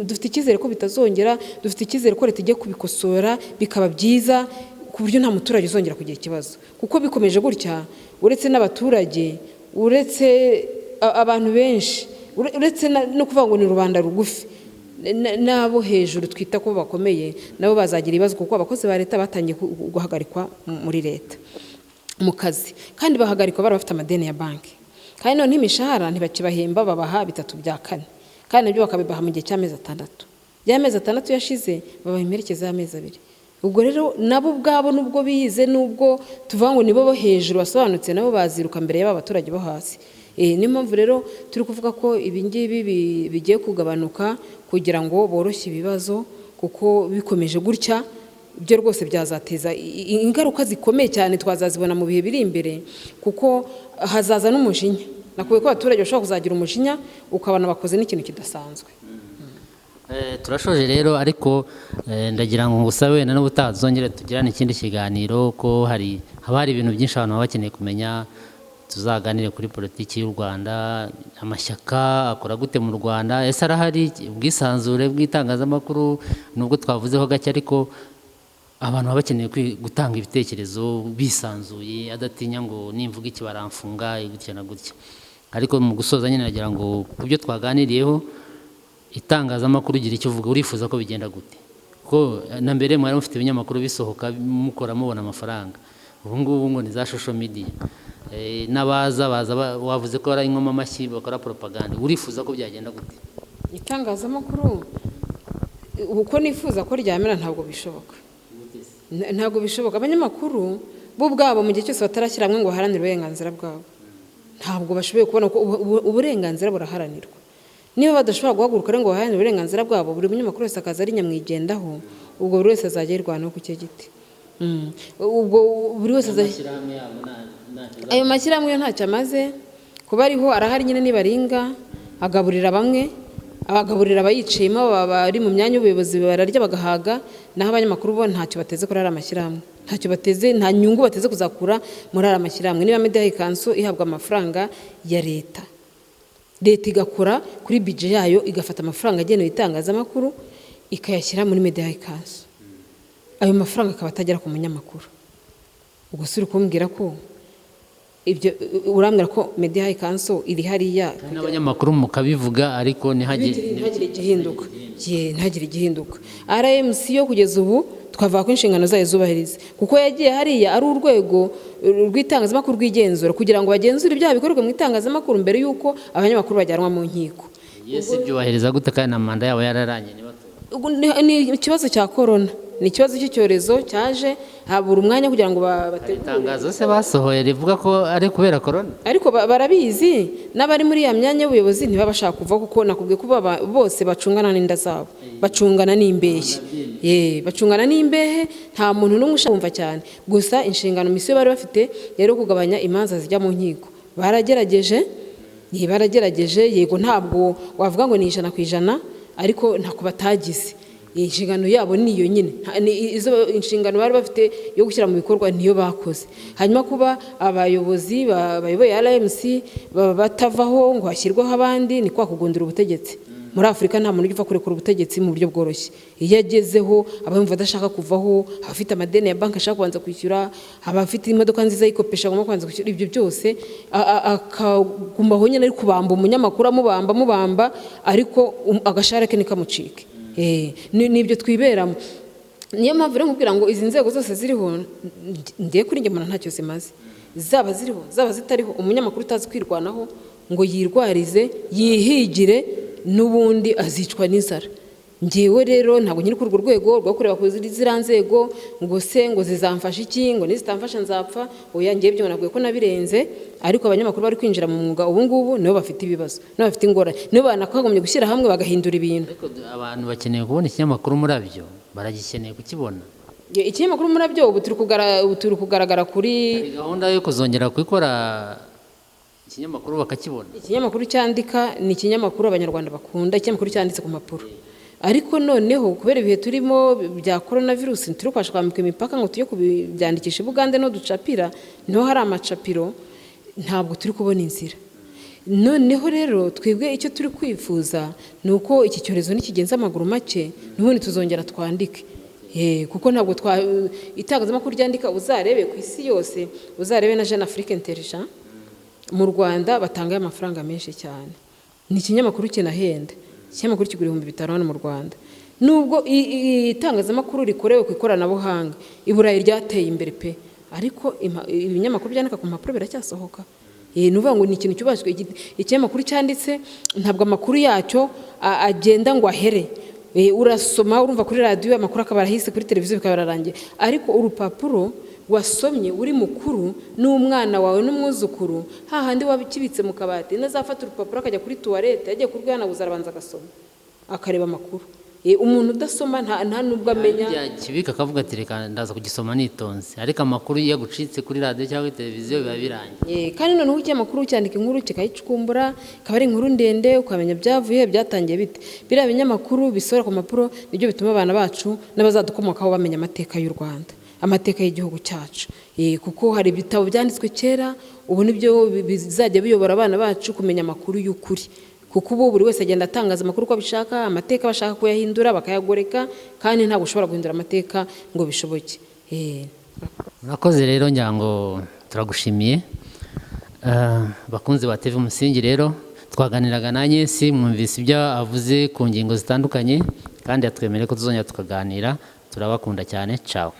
Dufite icyizere ko bitazongera, dufite icyizere ko leta igiye kubikosora bikaba byiza, ku buryo nta muturage uzongera kugira ikibazo. Kuko bikomeje gutya, uretse n'abaturage, uretse abantu benshi, uretse no kuvuga ngo ni rubanda rugufi, n'abo hejuru twita ko bakomeye nabo bazagira ibibazo, kuko abakozi ba leta batangiye guhagarikwa muri leta mu kazi, kandi bahagarikwa bari bafite amadeni ya banki, kandi none imishahara ntibakibahemba, babaha 3/4, kandi nabyo bakabibaha mu gihe cy'amezi 6. Y'amezi 6 yashize babaha imperekeza y'amezi 2. Ubwo rero nabo ubwabo nubwo biyize, nubwo tuvuga ngo nibo bo hejuru basobanutse, nabo baziruka mbere y'aba baturage bo hasi. Niyo mpamvu rero turi kuvuga ko ibi ngibi bigiye kugabanuka kugira ngo boroshye ibibazo, kuko bikomeje gutya byo rwose byazateza ingaruka zikomeye cyane, twazazibona mu bihe biri imbere, kuko hazaza n'umujinya. Nakuye ko abaturage bashobora kuzagira umujinya ukabona bakoze n'ikintu kidasanzwe. Turashoje rero, ariko ndagira ngo ngusabe wenda n'ubutazongere tugirane ikindi kiganiro, ko haba hari ibintu byinshi abantu baba bakeneye kumenya. Tuzaganire kuri politiki y'u Rwanda, amashyaka akora gute mu Rwanda, ese arahari ubwisanzure bw'itangazamakuru? Nubwo twavuzeho gake, ariko abantu baba bakeneye gutanga ibitekerezo bisanzuye, adatinya ngo nimvuga iki baramfunga gutya na gutya. Ariko mu gusoza nyine nagira ngo ku byo twaganiriyeho, itangazamakuru ugira icyo uvuga, urifuza ko bigenda gute? Kuko na mbere mwari mufite ibinyamakuru bisohoka mukora mubona amafaranga, ubu ngubu ngo ni za social media. N'abaza wavuze ko ari ingoma amashyi bakora propaganda, urifuza ko byagenda gute? Itangazamakuru uko nifuza ko ryamera ntabwo bishoboka. Abanyamakuru bo ubwabo mu gihe cyose batarashyira hamwe ngo baharanire uburenganzira bwabo, ntabwo bashoboye kubona ko uburenganzira buraharanirwa. Niba badashobora guhaguruka ngo baharanire uburenganzira bwabo, buri munyamakuru wese akaza ari nyamwigendaho, ubwo buri wese azajya yirwanaho ku cyo giti. Ubwo buri wese ayo mashyirahamwe ntacyo amaze kuba ariho, arahari nyine nibaringa, agaburira bamwe, abagaburira abayiciyemo, bari mu myanya y'ubuyobozi bararya bagahaga, naho abanyamakuru bo ntacyo bateze kuri ari amashyirahamwe, nta nyungu bateze kuzakura muri ari amashyirahamwe. Niba Media Council ihabwa amafaranga ya leta igakora kuri budget yayo, igafata amafaranga agenewe itangazamakuru ikayashyira muri Media Council, ayo mafaranga akaba atagera ku munyamakuru. ubwo si uri kumbwira ko ibyo urambwira ko Media High Council iri hariya n'abanyamakuru mukabivuga ariko ntihagire igihinduka. Ntihagire igihinduka. RMC yo kugeza ubu twavuga ko inshingano zayo zubahiriza kuko yagiye hariya ari urwego rw'itangazamakuru rw'igenzura kugira ngo bagenzure ibyaha bikorerwa mu itangazamakuru mbere y'uko abanyamakuru bajyanwa mu nkiko. Yesi byubahiriza gute kandi na manda yabo yararanye ni ikibazo cya corona, ni ikibazo cy'icyorezo cyaje habura umwanya kugira ngo bategure. Itangazo se basohoye rivuga ko ari kubera corona, ariko barabizi n'abari muri ya myanya y'ubuyobozi ntibabashaka kuva kuko nakubwiye ko bose bacungana n'inda zabo, bacungana n'imbehe, bacungana n'imbehe, nta muntu n'umwe ushaka kumva cyane. Gusa inshingano misiyo bari bafite rero kugabanya imanza zijya mu nkiko, baragerageje yego, ntabwo wavuga ngo ni 100%, ariko ntako batagize. Inshingano yabo niyo nyine, izo inshingano bari bafite yo gushyira mu bikorwa niyo bakoze. Hanyuma kuba abayobozi bayoboye RMC batavaho ngo hashyirwaho abandi ni kwa kugundira ubutegetsi. Muri Afurika nta muntu ugipfa kurekura ubutegetsi mu buryo bworoshye. Iyo agezeho abumva adashaka kuvaho, abafite amadeni ya banki ashaka kubanza kwishyura, abafite imodoka nziza yikopesha agomba kubanza kwishyura, ibyo byose akagumaho nyine ari kubamba umunyamakuru amubamba ariko agashara ke nikamucike. Nibyo twiberamo. Niyo mpamvu rero nkubwira ngo izi nzego zose ziriho ndiye kuri njye mbona ntacyo zimaze, zaba ziriho zaba zitariho. Umunyamakuru utazi kwirwanaho ngo yirwarize yihigire n'ubundi azicwa n'inzara. Ngewe rero ntabwo nyiri kuri urwo rwego rwo kureba ku ziriya nzego ngo se ngo zizamfasha iki, ngo nizitamfasha nzapfa. Oya, ngewe byo nabwiye ko nabirenze, ariko abanyamakuru bari kwinjira mu mwuga ubu ngubu nibo bafite ibibazo, nibo bafite ingorane, nibo banakagombye gushyira hamwe bagahindura ibintu. Ariko abantu bakeneye kubona ikinyamakuru murabyo, baragikeneye kukibona. Ikinyamakuru murabyo ubu turi kugaragara kuri gahunda yo kuzongera kubikora, ikinyamakuru bakakibona. Ikinyamakuru cyandika ni ikinyamakuru abanyarwanda bakunda, ikinyamakuru cyanditse ku mpapuro. Ariko noneho kubera ibihe turimo bya coronavirus turi kwasha kwambuka imipaka ngo tujye kubyandikisha Bugande no ducapira, niho hari amacapiro, ntabwo turi kubona inzira. Noneho rero twebwe icyo turi kwifuza ni uko iki cyorezo nikigenza amaguru make n'ubundi tuzongera twandike. Kuko ntabwo itangazamakuru ryandika, uzarebe ku isi yose, uzarebe na Jeune Afrique Intelligent mu Rwanda batangaye amafaranga menshi cyane. Ni ikinyamakuru kinahenda, ikinyamakuru kigura 5,000 hano mu Rwanda. Nubwo itangazamakuru rikorewe ku ikoranabuhanga i Burayi ryateye imbere pe, ariko ibinyamakuru byandika ku mpapuro biracyasohoka. Nuvuga ngo ni ikintu cyubashywe. Ikinyamakuru cyanditse ntabwo amakuru yacyo agenda ngo ahere. Urasoma urumva kuri radio amakuru akaba arahise, kuri televiziyo bikaba birarangiye, ariko urupapuro wasomye uri mukuru n'umwana wawe n'umwuzukuru, hahandi wabikibitse mu kabati, nazafata urupapuro akajya kuri toilette, yagiye kurwanabuza arabanza agasoma akareba amakuru. Umuntu udasoma nta nubwo amenya, yakibika akavuga ati reka ndaza kugisoma nitonze, ariko amakuru iyo agucitse kuri radio cyangwa televiziyo biba birangiye. Kandi noneho ikinyamakuru cyandika inkuru kikayicukumbura, akaba ari inkuru ndende, ukamenya byavuye byatangiye bite. Biriya binyamakuru bisohora ku mpapuro nibyo bituma abana bacu n'abazadukomokaho bamenya amateka y'u Rwanda, amateka y'igihugu cyacu. Kuko hari ibitabo byanditswe kera, ubu nibyo bizajya biyobora abana bacu kumenya amakuru y'ukuri. Kuko ubu buri wese agenda atangaza amakuru uko abishaka, amateka bashaka kuyahindura bakayagoreka, kandi ntabwo ushobora guhindura amateka ngo bishoboke. Murakoze rero, nyango turagushimiye. Bakunzi ba TV Umusingi rero twaganiraga na Agnes, mwumvise ibyo avuze ku ngingo zitandukanye, kandi atwemereye ko tuzongera tukaganira. Turabakunda cyane. Ciao.